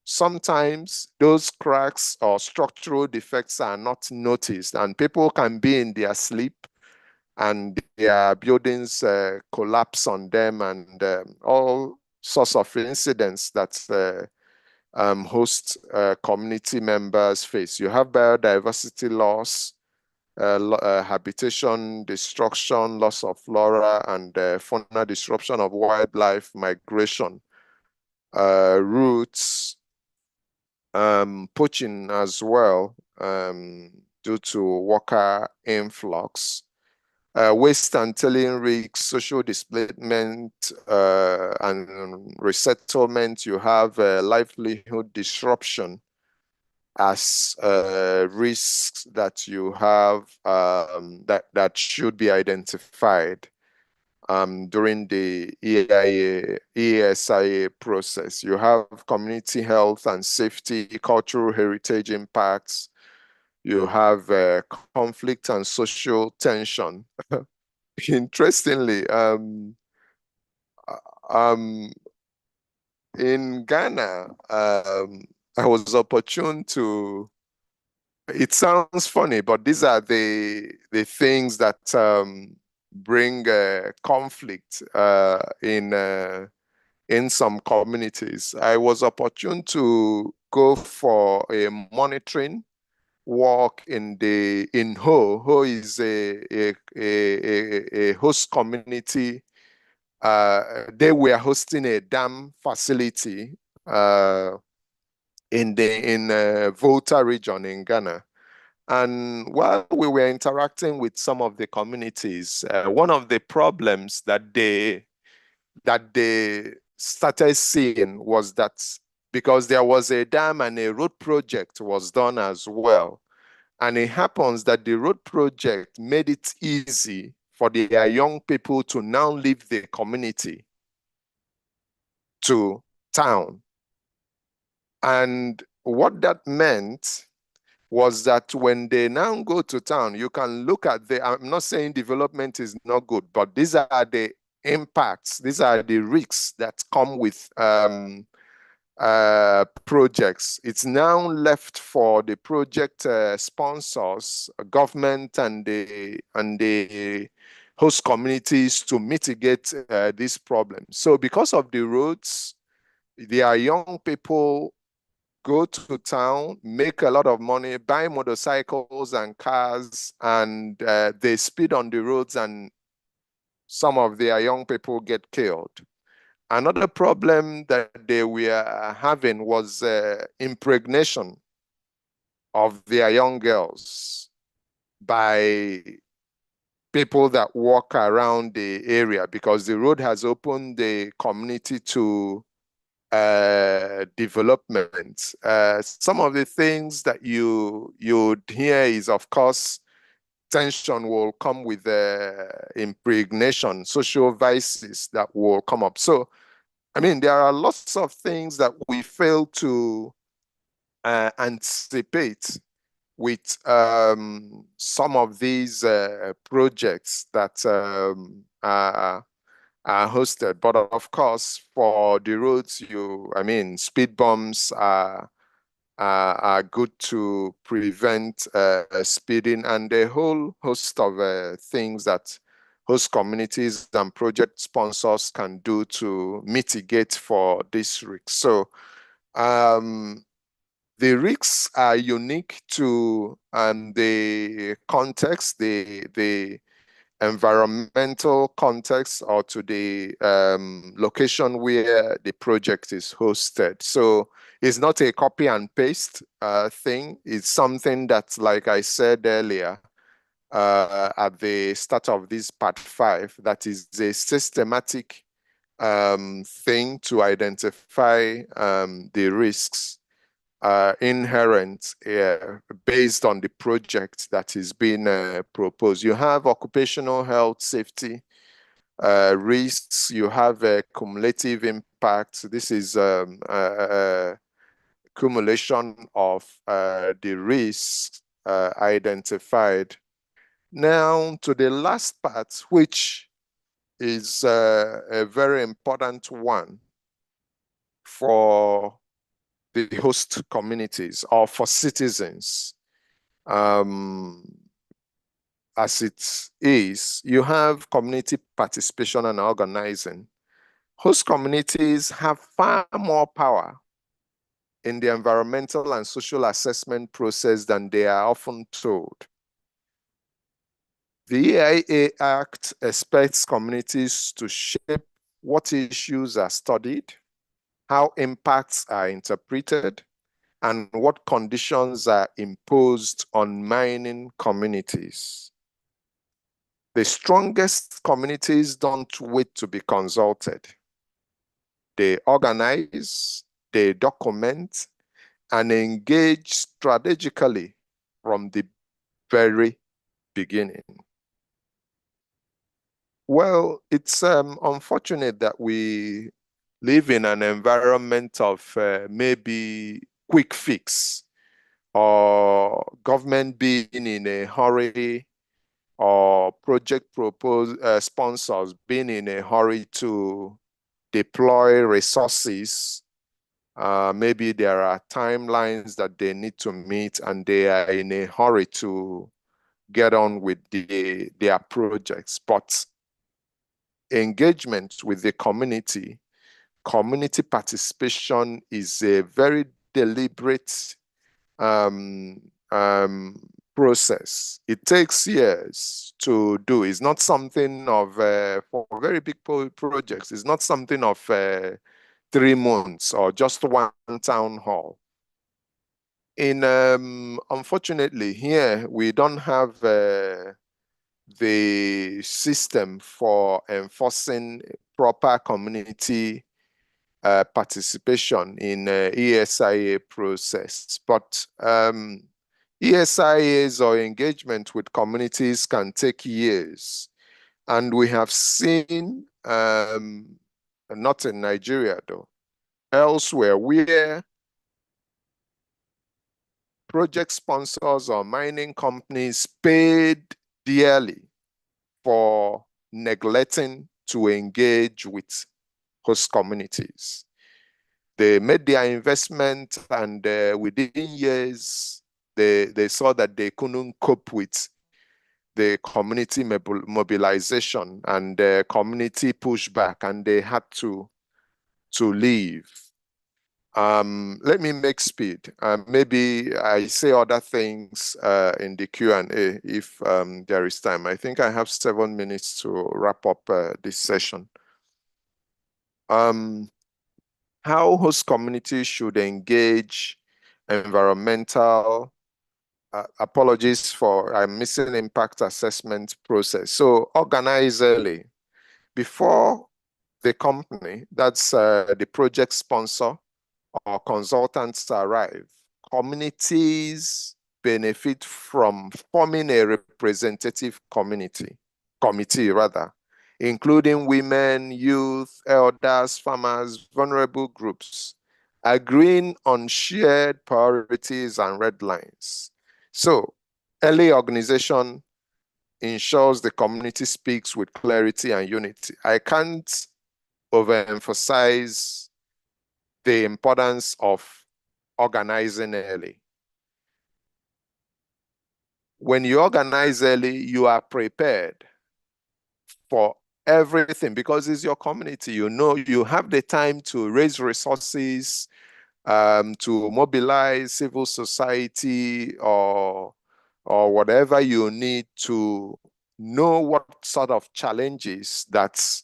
sometimes those cracks or structural defects are not noticed, and people can be in their sleep and their buildings collapse on them, and all sorts of incidents that host community members face. You have biodiversity loss, habitation destruction, loss of flora and fauna, disruption of wildlife migration, roots, poaching as well, due to worker influx, waste and tailing risks, social displacement and resettlement. You have livelihood disruption as risks that you have that should be identified during the EIA, ESIA process. You have community health and safety, cultural heritage impacts. You have conflict and social tension. Interestingly, in Ghana, I was opportune to, it sounds funny, but these are the things that bring conflict in some communities. I was opportune to go for a monitoring walk in Ho. Ho is a host community. They were hosting a dam facility in Volta region in Ghana. And while we were interacting with some of the communities, one of the problems that they started seeing was that because there was a dam and a road project was done as well, and it happens that the road project made it easy for their young people to now leave the community to town. And what that meant was that when they now go to town, you can look at I'm not saying development is not good, but these are the impacts, these are the risks that come with projects. It's now left for the project sponsors, government, and the host communities to mitigate this problem. So because of the roads, their young people go to town, make a lot of money, buy motorcycles and cars, and they speed on the roads, and some of their young people get killed. Another problem that they were having was impregnation of their young girls by people that walk around the area, because the road has opened the community to development. Some of the things that you'd hear is, of course, tension will come with impregnation, social vices that will come up. So, I mean, there are lots of things that we fail to anticipate with some of these projects that are hosted. But of course, for the roads, speed bumps are good to prevent speeding, and a whole host of things that host communities and project sponsors can do to mitigate for this risk. So the risks are unique to the context, the environmental context, or to the location where the project is hosted. So it's not a copy and paste thing. It's something that, like I said earlier, at the start of this part 5, that is a systematic thing to identify the risks inherent based on the project that is being proposed. You have occupational health safety risks, you have cumulative impact. This is accumulation of the risks identified. Now to the last part, which is a very important one for the host communities or for citizens. As it is, you have community participation and organizing. Host communities have far more power in the environmental and social assessment process than they are often told. The EIA Act expects communities to shape what issues are studied, how impacts are interpreted, and what conditions are imposed on mining communities. The strongest communities don't wait to be consulted. They organize, they document, and engage strategically from the very beginning. Well, it's unfortunate that we live in an environment of maybe quick fix, or government being in a hurry, or project sponsors being in a hurry to deploy resources. Maybe there are timelines that they need to meet and they are in a hurry to get on with their projects. But engagement with the community participation is a very deliberate process. It takes years to do. It's not something of, for very big projects, it's not something of 3 months or just one town hall. Unfortunately, here we don't have the system for enforcing proper community participation in ESIA process. But ESIAs or engagement with communities can take years. And we have seen, not in Nigeria though, elsewhere, where project sponsors or mining companies paid dearly for neglecting to engage with host communities. They made their investment, and within years, they saw that they couldn't cope with the community mobilization and community pushback, and they had to leave. Let me make speed. Maybe I say other things in the Q&A if there is time. I think I have 7 minutes to wrap up this session. How host communities should engage environmental, apologies for I'm missing impact assessment process. So organize early. Before the company, that's the project sponsor or consultants arrive, communities benefit from forming a representative committee, including women, youth, elders, farmers, vulnerable groups, agreeing on shared priorities and red lines. So early organization ensures the community speaks with clarity and unity. I can't overemphasize the importance of organizing early. When you organize early, you are prepared for everything because it's your community. You know, you have the time to raise resources, to mobilize civil society or whatever you need to know what sort of challenges that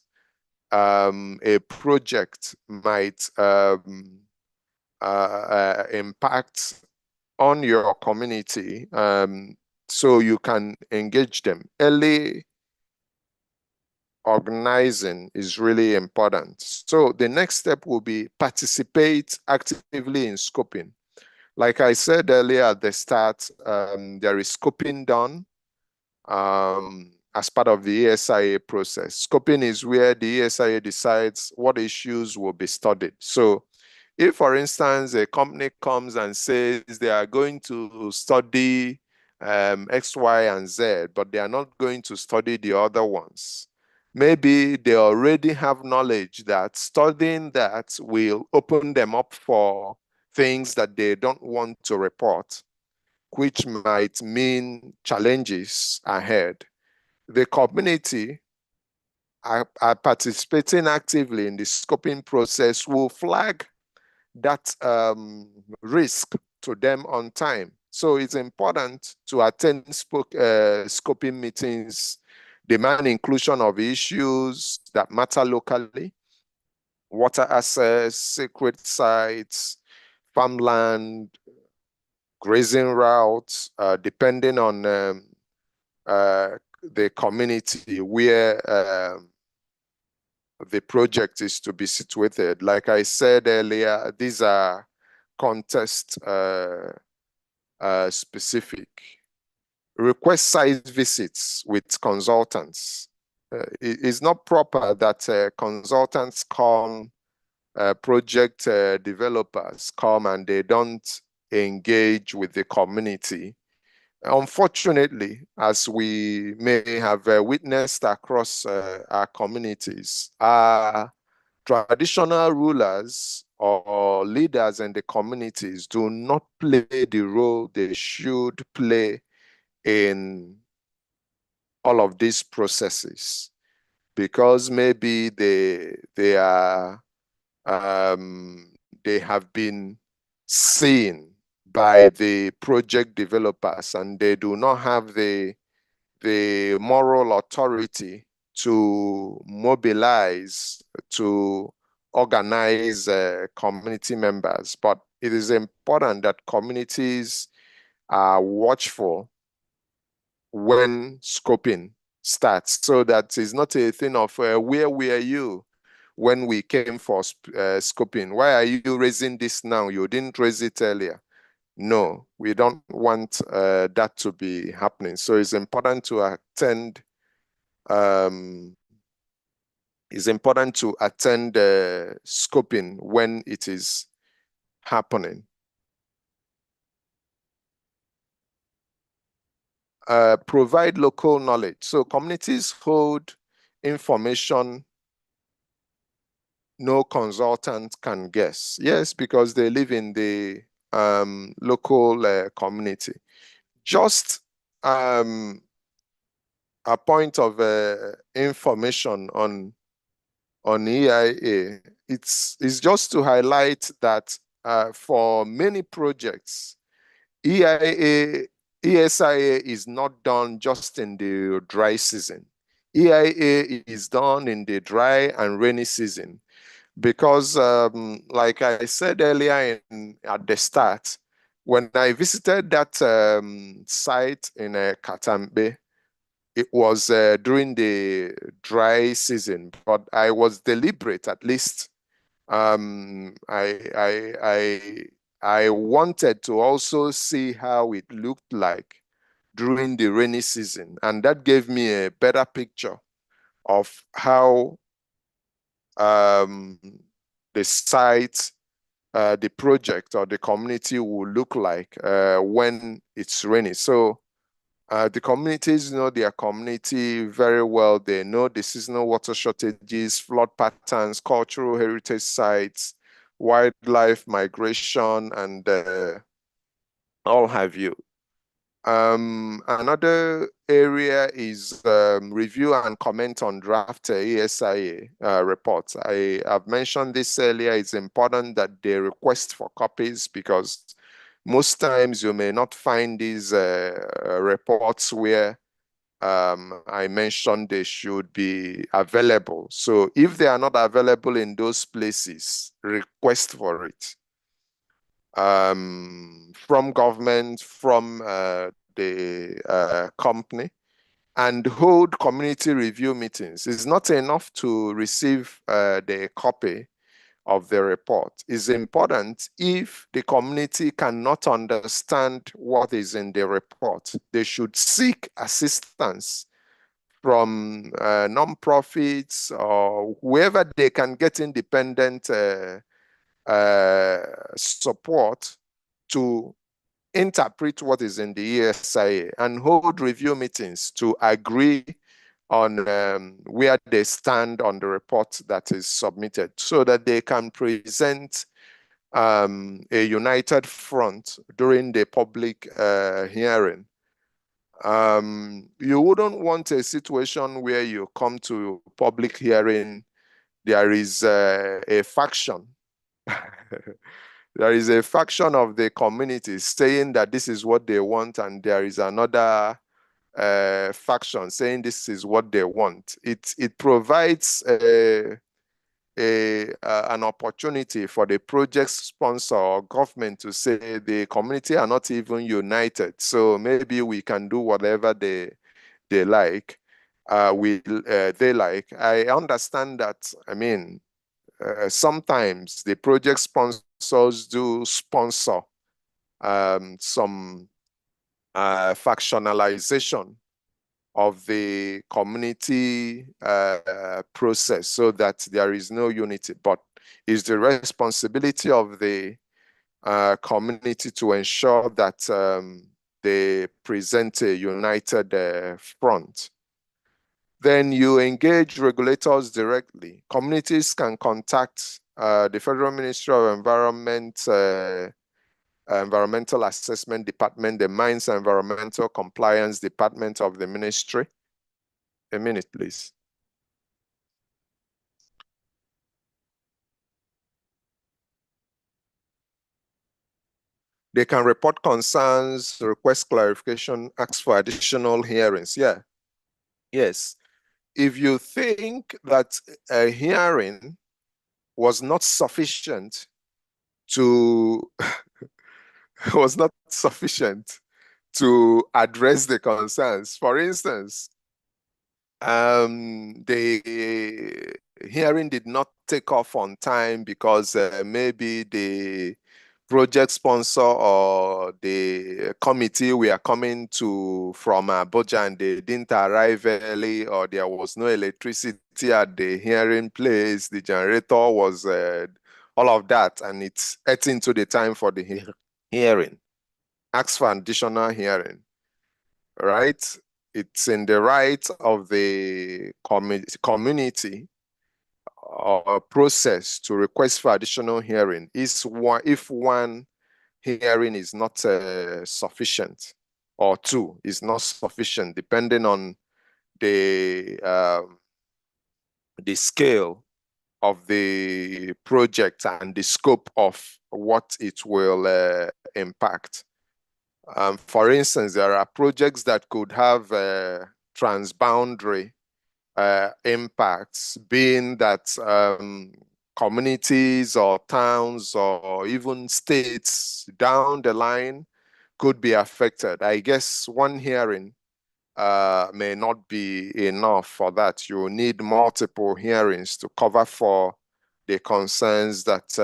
a project might impact on your community, so you can engage them. Early organizing is really important. So the next step will be participate actively in scoping. Like I said earlier at the start, there is scoping done as part of the ESIA process. Scoping is where the ESIA decides what issues will be studied. So if, for instance, a company comes and says they are going to study X, Y, and Z, but they are not going to study the other ones, maybe they already have knowledge that studying that will open them up for things that they don't want to report, which might mean challenges ahead. The community are participating actively in the scoping process will flag that risk to them on time. So it's important to attend scoping meetings, demand inclusion of issues that matter locally, water access, sacred sites, farmland, grazing routes, depending on the community where the project is to be situated. Like I said earlier, these are context specific. Request site visits with consultants. It is not proper that consultants come, project developers come and they don't engage with the community. Unfortunately, as we may have witnessed across our communities, our traditional rulers or leaders in the communities do not play the role they should play in all of these processes because maybe they have been seen by the project developers and they do not have the moral authority to mobilize, to organize community members. But it is important that communities are watchful when scoping starts, so that it's not a thing of where were you when we came for scoping? Why are you raising this now? You didn't raise it earlier. No, we don't want that to be happening. So it's important to attend. It's important to attend scoping when it is happening. Provide local knowledge. So communities hold information no consultant can guess. Yes, because they live in the local community. Just a point of information on EIA. It's just to highlight that for many projects, EIA, ESIA is not done just in the dry season. EIA is done in the dry and rainy season because, like I said earlier at the start, when I visited that site in Katambe, it was during the dry season, but I was deliberate. At least I wanted to also see how it looked like during the rainy season, and that gave me a better picture of how the site, the project or the community will look like when it's rainy. So the communities know their community very well. They know the seasonal water shortages, flood patterns, cultural heritage sites, wildlife migration, and all have you. Another area is review and comment on draft ESIA reports. I have mentioned this earlier. It's important that they request for copies because most times you may not find these reports where I mentioned they should be available. So if they are not available in those places, request for it. From government, from the company, and hold community review meetings. It's not enough to receive the copy of the report. It's important if the community cannot understand what is in the report, they should seek assistance from non-profits or whoever they can get independent support to interpret what is in the ESIA and hold review meetings to agree on where they stand on the report that is submitted so that they can present a united front during the public hearing. You wouldn't want a situation where you come to public hearing, there is a faction. There is a faction of the community saying that this is what they want, and there is another faction saying this is what they want. It provides an opportunity for the project sponsor or government to say the community are not even united, so maybe we can do whatever they like. They like. I understand that. I mean, sometimes the project sponsors do sponsor some factionalization of the community process so that there is no unity, but it's the responsibility of the community to ensure that they present a united front. Then you engage regulators directly. Communities can contact the Federal Ministry of Environmental Assessment Department, the Mines and Environmental Compliance Department of the ministry. A minute, please. They can report concerns, request clarification, ask for additional hearings. Yeah. Yes. If you think that a hearing was not sufficient to address the concerns, for instance, the hearing did not take off on time because maybe the project sponsor or the committee we are coming to from Abuja and they didn't arrive early, or there was no electricity at the hearing place, the generator was all of that, and it's eating into the time for the hearing. Ask for additional hearing, right? It's in the right of the community or process to request for additional hearing if one hearing is not sufficient, or two is not sufficient, depending on the scale of the project and the scope of what it will impact. For instance, there are projects that could have transboundary impacts, being that communities or towns or even states down the line could be affected. I guess one hearing may not be enough for that. You need multiple hearings to cover for the concerns that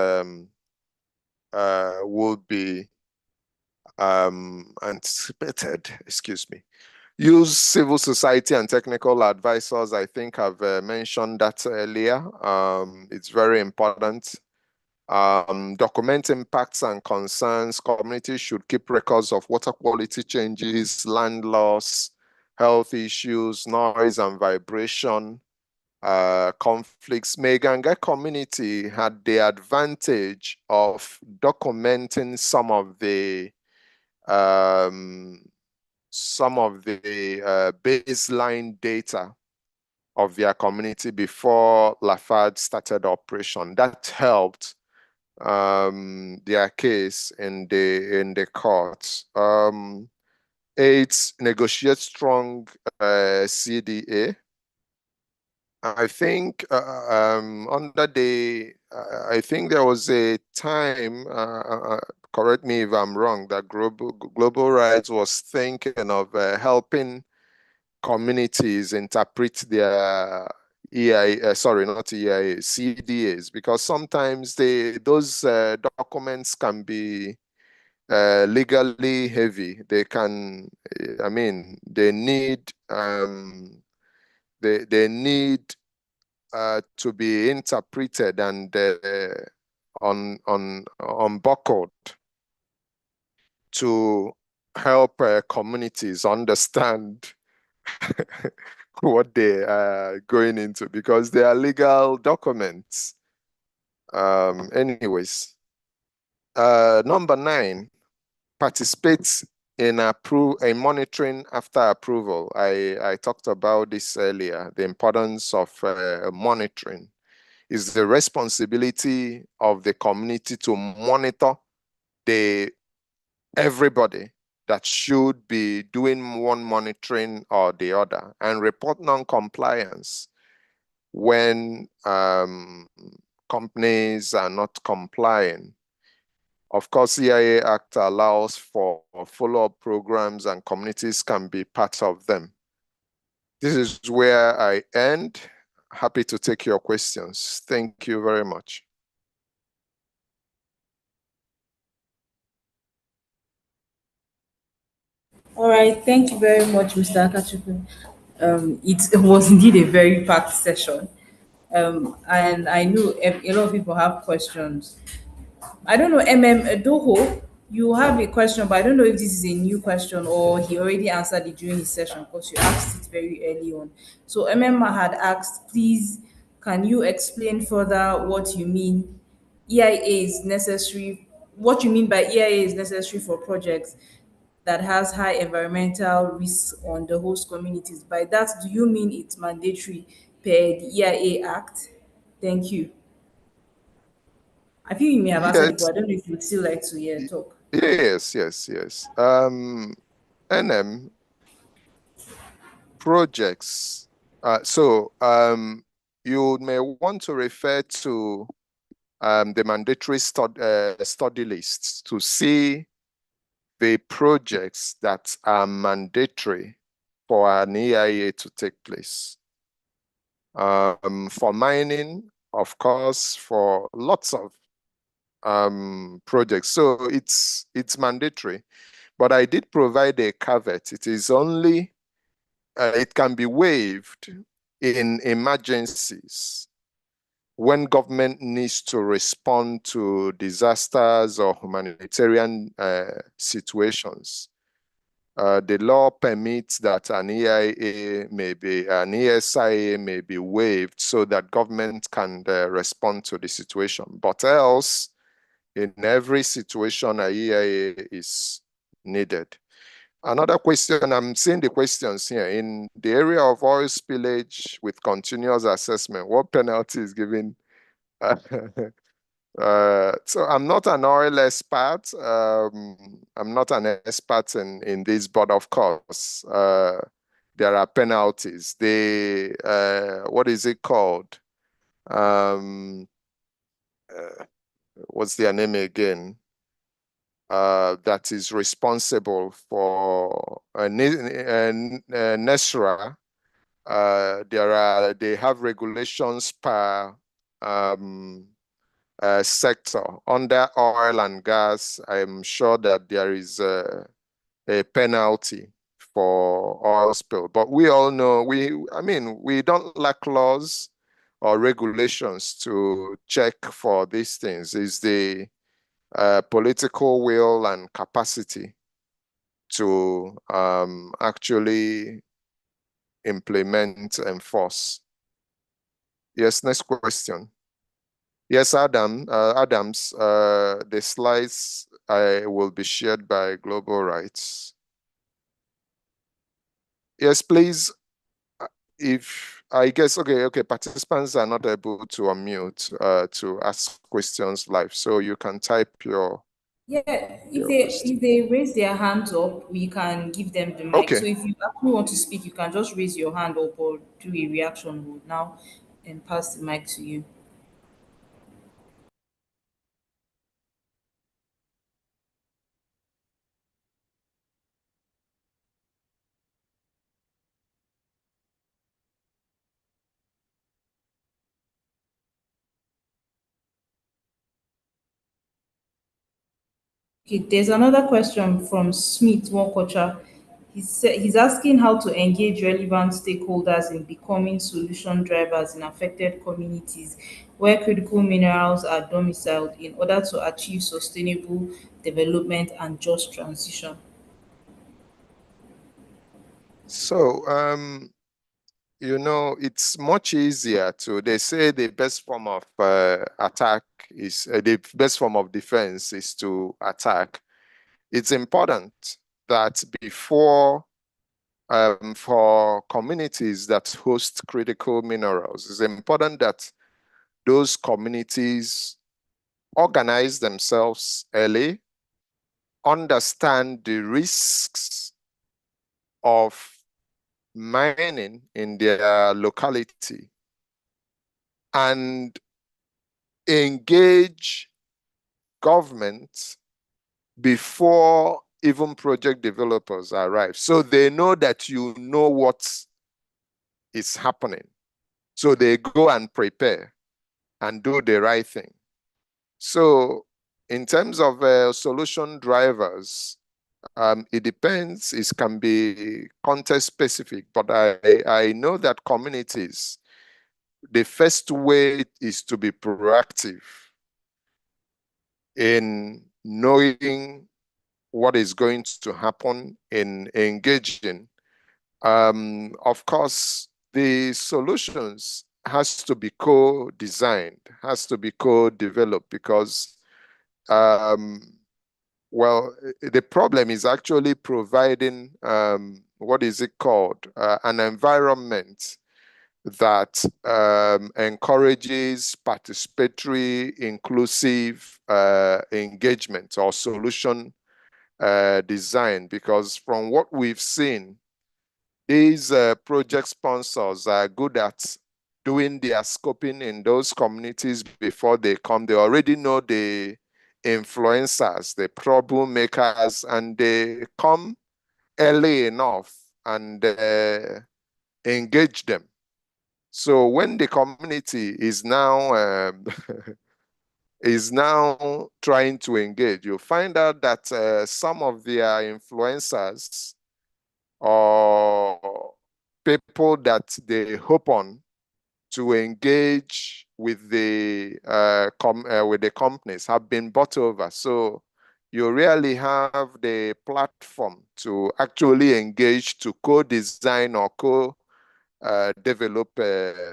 would be anticipated. Excuse me. Use civil society and technical advisors. I think I've mentioned that earlier. It's very important. Document impacts and concerns. Communities should keep records of water quality changes, land loss, health issues, noise and vibration, conflicts. Meganga community had the advantage of documenting some of the some of the baseline data of their community before Lafarge started operation. That helped their case in the courts. 8, negotiate strong CDA. I think under the, I think there was a time, correct me if I'm wrong, that Global Rights was thinking of helping communities interpret their EIA, sorry, not EIA, CDAs, because sometimes those documents can be legally heavy. They can, I mean, they need they need to be interpreted and unbuckled to help communities understand what they are going into, because they are legal documents. Anyways, number 9, participate in monitoring after approval. I talked about this earlier. The importance of monitoring is the responsibility of the community to monitor everybody that should be doing one monitoring or the other, and report non-compliance when companies are not complying. Of course, EIA Act allows for follow-up programs, and communities can be part of them. This is where I end. Happy to take your questions. Thank you very much. All right, thank you very much, Mr. Akachukwu. It was indeed a very packed session. And I know a lot of people have questions. I don't know, Doho, you have a question, but I don't know if this is a new question or he already answered it during his session because you asked it very early on. So had asked, please, can you explain further what you mean EIA is necessary, what you mean by EIA is necessary for projects that has high environmental risks on the host communities? By that, do you mean it's mandatory per the EIA Act? Thank you. I feel you may have answered it, but I don't know if you'd still like to talk. Yes. NM projects. You may want to refer to the mandatory study lists to see the projects that are mandatory for an EIA to take place. For mining, of course, for lots of projects. So it's mandatory, but I did provide a caveat. It is only, it can be waived in emergencies when government needs to respond to disasters or humanitarian situations. The law permits that an EIA an ESIA may be waived so that government can respond to the situation. But else, in every situation, an EIA is needed. Another question, I'm seeing the questions here. In the area of oil spillage with continuous assessment, what penalty is given? So I'm not an oil expert. I'm not an expert in this, but of course, there are penalties. What is it called? What's their name again? That is responsible for NESRA. They have regulations per sector. Under oil and gas, I'm sure that there is a penalty for oil spill. But we all know, we don't lack laws or regulations to check for these things. It's the political will and capacity to actually implement and enforce. Yes, next question. Yes, Adams, the slides will be shared by Global Rights. Yes, please. If I guess, okay, participants are not able to unmute to ask questions live, so you can type your Yeah, question. if they raise their hands up, we can give them the mic. Okay. So if you actually want to speak, you can just raise your hand up or do a reaction. We'll now and pass the mic to you. Okay, there's another question from Smith Wokocha. He's asking how to engage relevant stakeholders in becoming solution drivers in affected communities where critical minerals are domiciled in order to achieve sustainable development and just transition. So, it's much easier they say the best form of attack is the best form of defense is to attack. It's important that before for communities that host critical minerals, it's important that those communities organize themselves early, understand the risks of mining in their locality, and engage government before even project developers arrive. So they know that you know what is happening. So they go and prepare and do the right thing. So in terms of solution drivers, it depends. It can be context specific, but I know that communities, the first way is to be proactive in knowing what is going to happen, in engaging. Of course, the solutions has to be co-designed, has to be co-developed, because well, the problem is actually providing what is it called, an environment that encourages participatory, inclusive engagement or solution design. Because from what we've seen, these project sponsors are good at doing their scoping in those communities before they come. They already know the influencers, the troublemakers, and they come early enough and engage them. So when the community is now is now trying to engage, you find out that some of their influencers or people that they hope on to engage with the companies have been bought over. So you really have the platform to actually engage, to co-design or develop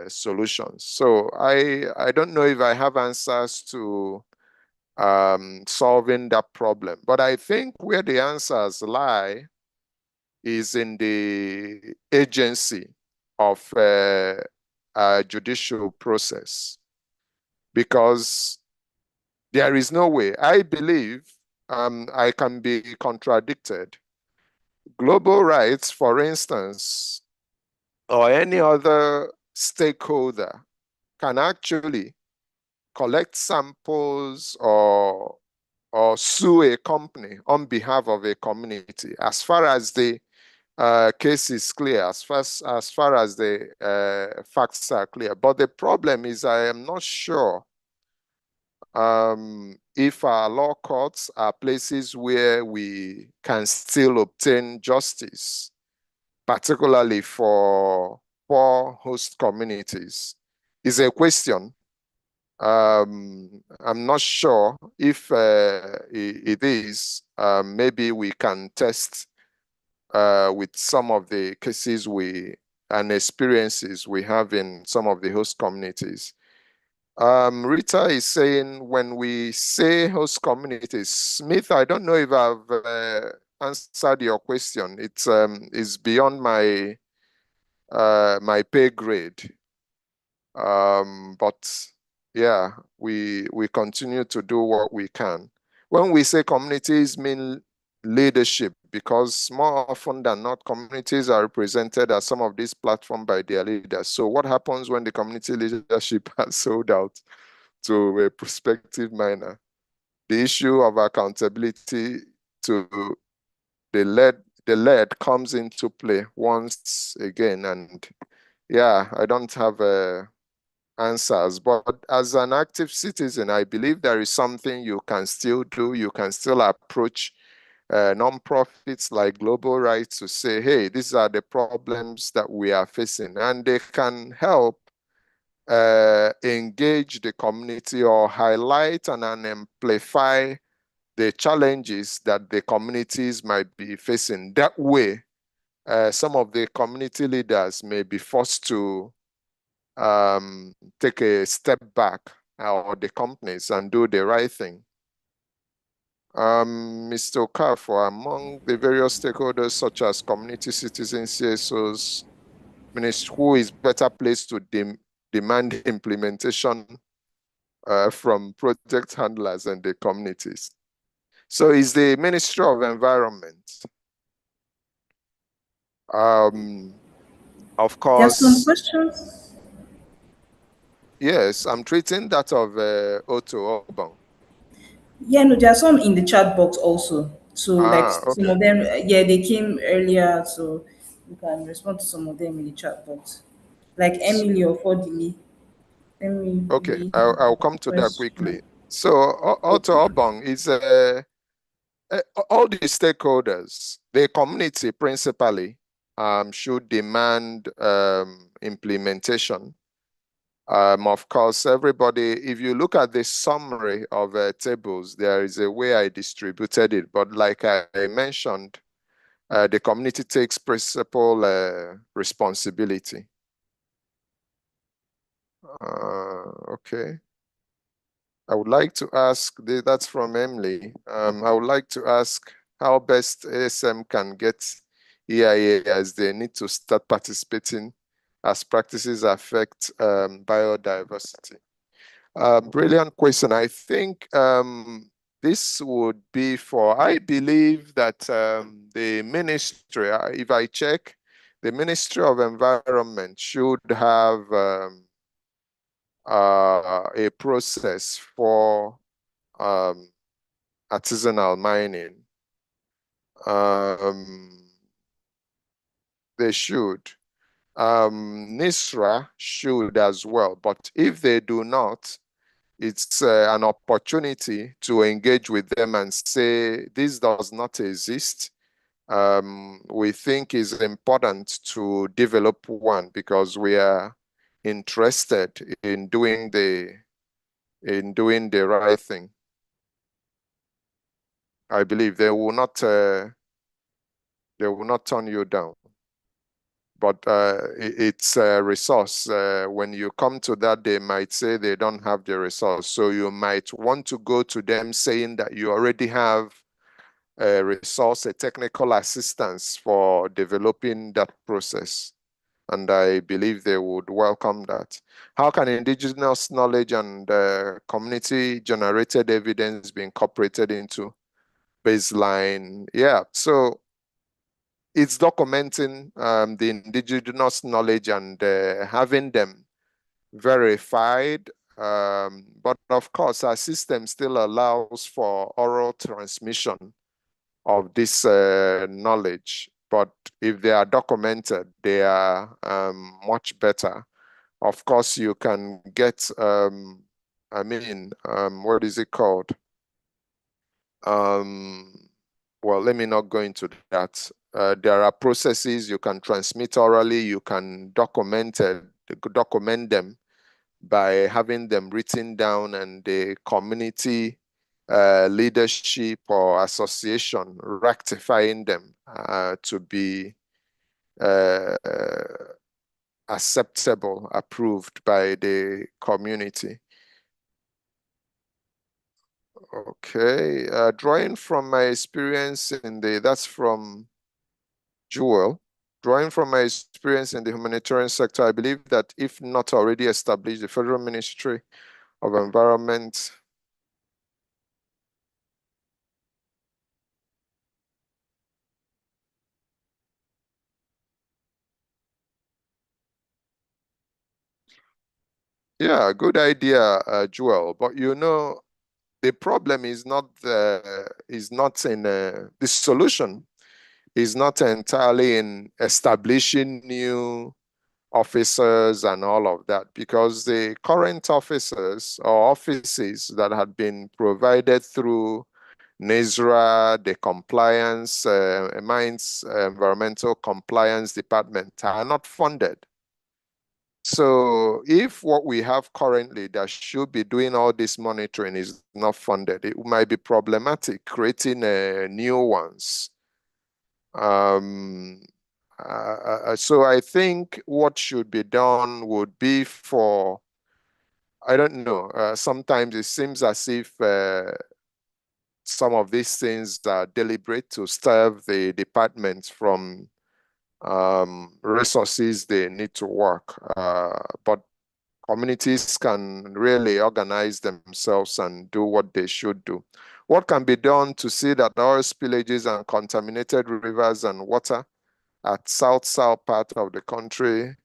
solutions. So I don't know if I have answers to solving that problem, but I think where the answers lie is in the agency of judicial process, because there is no way. I believe I can be contradicted. Global rights, for instance, or any other stakeholder can actually collect samples or sue a company on behalf of a community, as far as the case is clear, as far as the facts are clear. But the problem is, I am not sure if our law courts are places where we can still obtain justice, particularly for poor host communities, is a question. I'm not sure if it is. Maybe we can test with some of the cases and experiences we have in some of the host communities. Rita is saying, when we say host communities, Smith, I don't know if I've answered your question. It's beyond my my pay grade. But yeah, we continue to do what we can. When we say communities, mean leadership, because more often than not, communities are represented at some of these platforms by their leaders. So what happens when the community leadership has sold out to a prospective miner? The issue of accountability to the lead comes into play once again. And yeah, I don't have answers, but as an active citizen, I believe there is something you can still do. You can still approach non-profits like Global Rights to say, hey, these are the problems that we are facing, and they can help engage the community or highlight and amplify the challenges that the communities might be facing. That way, some of the community leaders may be forced to take a step back, or the companies, and do the right thing. Mr. Okafor, among the various stakeholders such as community, citizens, CSOs, minister, who is better placed to demand implementation from project handlers and the communities? So is the Ministry of Environment. Of course. There are some questions. Yes, I'm treating that of Otto Obong. Yeah, no, there are some in the chat box also. So like some Okay. of them, yeah, they came earlier, so you can respond to some of them in the chat box. Like Emily or Fodili. Let me Okay, read I'll come to that question. quickly. So Otto Obong is all the stakeholders, the community principally, should demand implementation. Of course, everybody, if you look at the summary of tables, there is a way I distributed it. But like I mentioned, the community takes principal responsibility. Okay. I would like to ask, that's from Emily. I would like to ask how best ASM can get EIA, as they need to start participating as practices affect biodiversity. Brilliant question. I think this would be for, I believe that the ministry, if I check, the Ministry of Environment should have a process for artisanal mining. They should. NISRA should as well, but if they do not, it's an opportunity to engage with them and say, this does not exist. We think is important to develop one, because we are interested in doing the right thing. I believe they will not turn you down. But it's a resource. When you come to that, they might say they don't have the resource. So you might want to go to them saying that you already have a resource, a technical assistance for developing that process. And I believe they would welcome that. How can indigenous knowledge and community-generated evidence be incorporated into baseline? Yeah, so it's documenting the indigenous knowledge and having them verified. But of course, our system still allows for oral transmission of this knowledge. But if they are documented, they are much better. Of course, you can get, what is it called? Well, let me not go into that. There are processes you can transmit orally. You can document them by having them written down, and the community leadership or association rectifying them to be acceptable, approved by the community. Okay, drawing from my experience in that's from Jewel. Drawing from my experience in the humanitarian sector, I believe that if not already established, the Federal Ministry of Environment Yeah, good idea, Joel. But you know, the problem is not in the solution is not entirely in establishing new officers and all of that, because the current officers or offices that had been provided through NISRA, the compliance, Mines Environmental Compliance Department are not funded. So if what we have currently that should be doing all this monitoring is not funded, it might be problematic creating new ones. So I think what should be done would be for, I don't know, sometimes it seems as if some of these things are deliberate to starve the departments from resources they need to work. But communities can really organize themselves and do what they should do. What can be done to see that oil spillages and contaminated rivers and water at south part of the country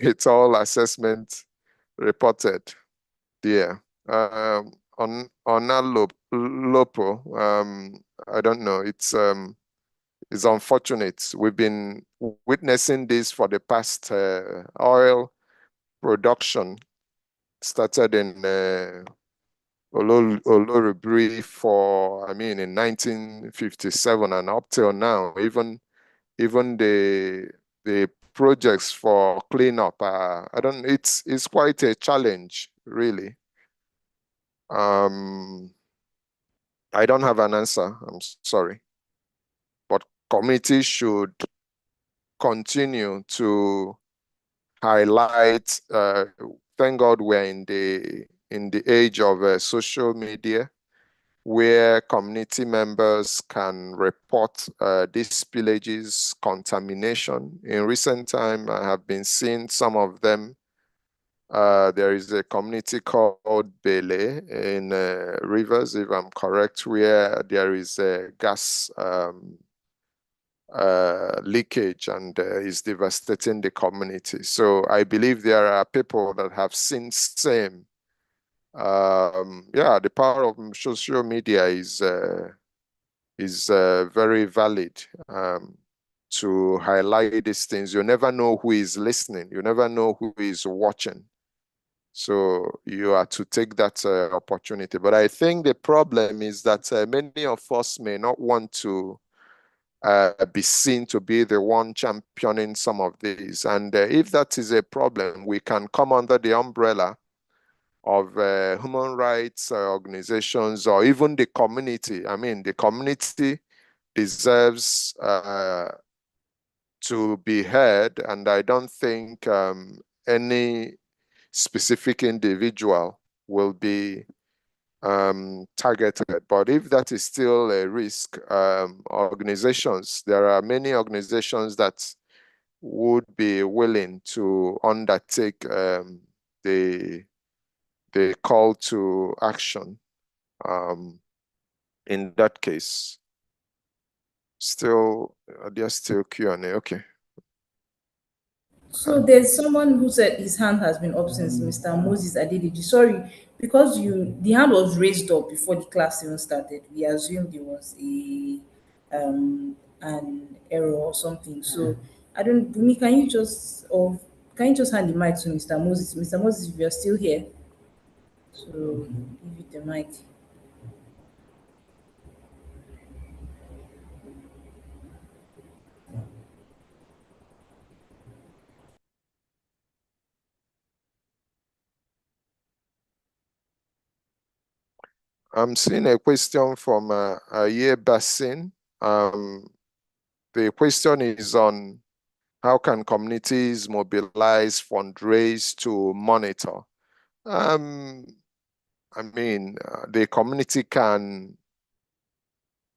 with all assessments reported there? On Lopo, I don't know. It's unfortunate. We've been witnessing this for the past. Oil production started in Oloribri in 1957, and up till now, even the projects for cleanup, it's quite a challenge, really. I don't have an answer, I'm sorry. But communities should continue to highlight, thank God we're in the age of social media, where community members can report these spillages, contamination. In recent time, I have been seeing some of them. There is a community called Bele in Rivers, if I'm correct, where there is a gas leakage and is devastating the community. So I believe there are people that have seen same. The power of social media is very valid to highlight these things. You never know who is listening. You never know who is watching. So you are to take that opportunity. But I think the problem is that many of us may not want to be seen to be the one championing some of these. And if that is a problem, we can come under the umbrella of human rights organizations or even the community. I mean, the community deserves to be heard, and I don't think any specific individual will be targeted. But if that is still a risk, organizations, there are many organizations that would be willing to undertake the call to action in that case. Still, there's still Q&A. Okay. So there's someone who said his hand has been up since, Mr. Moses Adeliji. Sorry, because the hand was raised up before the class even started. We assumed there was an error or something. So I don't. Bumi, can you just hand the mic to Mr. Moses? Mr. Moses, if you're still here, so give you the mic. I'm seeing a question from Aye Bassin. The question is on how can communities mobilize, fundraise to monitor? I mean, the community can,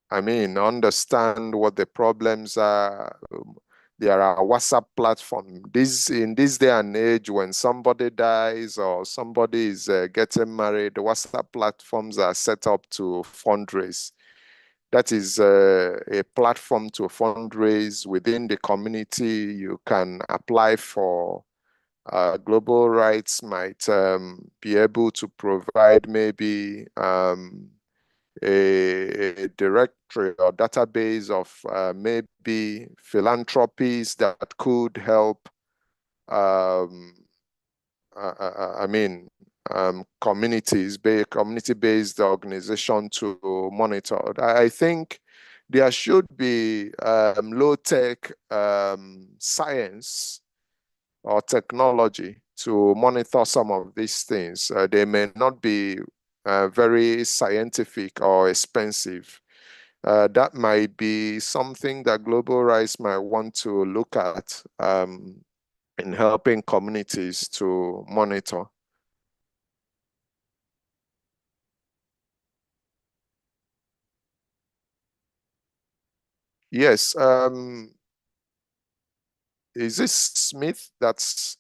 I mean, understand what the problems are. There are WhatsApp platforms. In this day and age, when somebody dies or somebody is getting married, WhatsApp platforms are set up to fundraise. That is a platform to fundraise within the community. You can apply for global rights, might be able to provide maybe a directory or database of maybe philanthropies that could help, I mean, community-based organization to monitor. I think there should be low-tech science or technology to monitor some of these things. They may not be very scientific or expensive. That might be something that Global Rights might want to look at in helping communities to monitor. Yes. Is this Smith? That's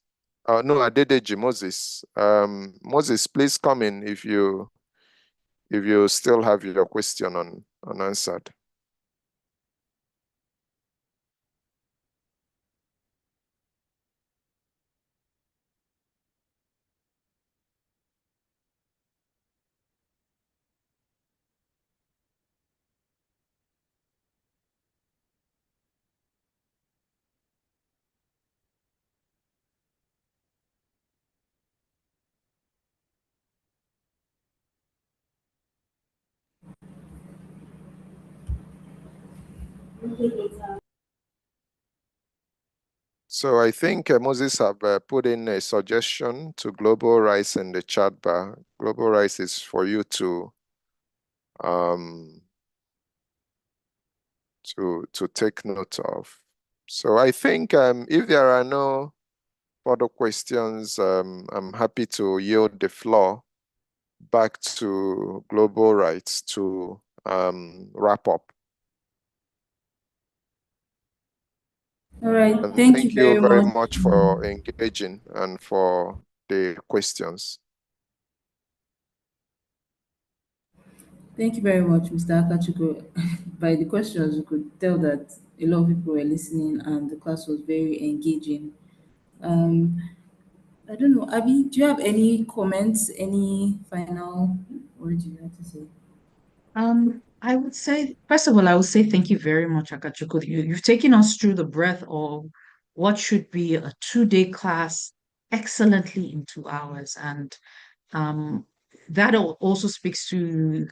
no, Adedeji Moses. Moses, please come in if you still have your question unanswered. So I think Moses have put in a suggestion to Global Rights in the chat bar. Global Rights is for you to take note of. So I think if there are no further questions, I'm happy to yield the floor back to Global Rights to wrap up. All right. And Thank you very very much. much for engaging and for the questions. Thank you very much, Mr. Akachuko. By the questions, you could tell that a lot of people were listening and the class was very engaging. I don't know, Abby, do you have any comments, any final words you have to say? I would say, first of all, I would say thank you very much, Akachuko. You've taken us through the breadth of what should be a 2-day class excellently in 2 hours. And um, that also speaks to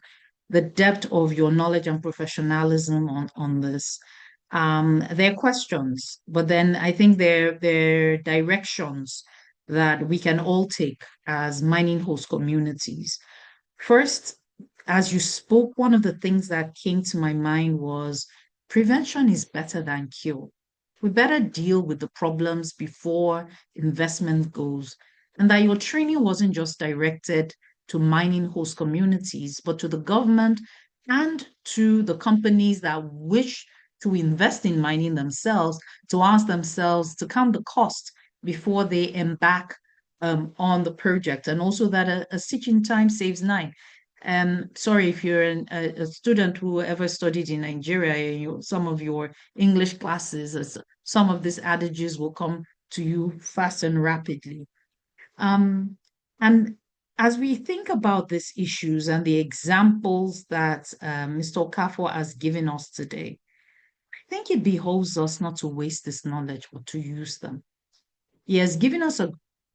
the depth of your knowledge and professionalism on this. There are questions, but then I think there are directions that we can all take as mining host communities. First, as you spoke, one of the things that came to my mind was prevention is better than cure. We better deal with the problems before investment goes, and that your training wasn't just directed to mining host communities, but to the government and to the companies that wish to invest in mining themselves, to ask themselves to count the cost before they embark on the project, and also that a stitch in time saves nine. Sorry if you're a student who ever studied in Nigeria, some of your English classes, some of these adages will come to you fast and rapidly. And as we think about these issues and the examples that Mr. Okafor has given us today, I think it behoves us not to waste this knowledge, but to use them. He has given us a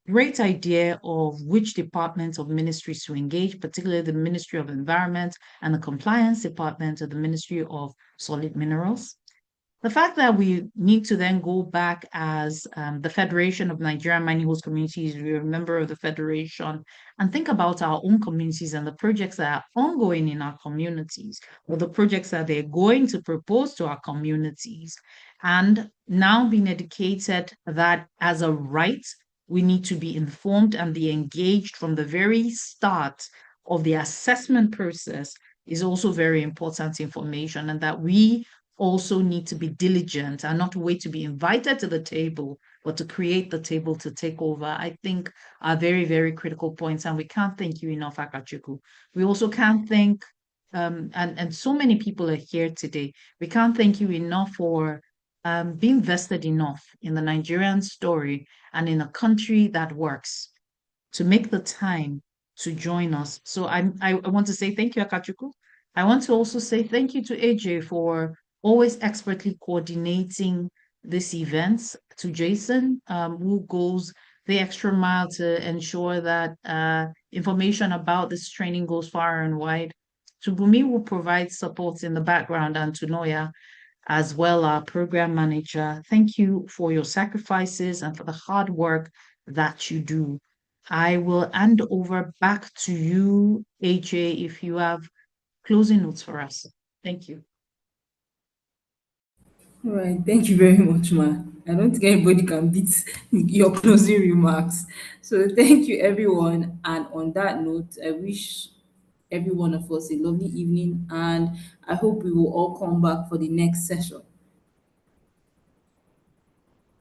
great idea of which departments of ministries to engage, particularly the Ministry of Environment and the Compliance Department of the Ministry of Solid Minerals. The fact that we need to then go back as the Federation of Nigerian Mining Host Communities, we're a member of the Federation, and think about our own communities and the projects that are ongoing in our communities, or the projects that they're going to propose to our communities, and now being educated that as a right, we need to be informed and be engaged from the very start of the assessment process is also very important information, and that we also need to be diligent and not wait to be invited to the table, but to create the table to take over, I think are very, very critical points. And we can't thank you enough, Akachukwu. We also can't thank, and so many people are here today. We can't thank you enough for being vested enough in the Nigerian story and in a country that works to make the time to join us. So I want to say thank you, Akachukwu. I want to also say thank you to AJ for always expertly coordinating this event, to Jason, who goes the extra mile to ensure that information about this training goes far and wide. To Bumi, who provides support in the background, and to Noya, as well, our program manager. Thank you for your sacrifices and for the hard work that you do. I will hand over back to you, AJ, if you have closing notes for us. Thank you. All right, thank you very much, ma. I don't think anybody can beat your closing remarks. So thank you, everyone. And on that note, I wish every one of us a lovely evening, and I hope we will all come back for the next session.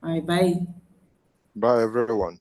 All right, bye. Bye, everyone.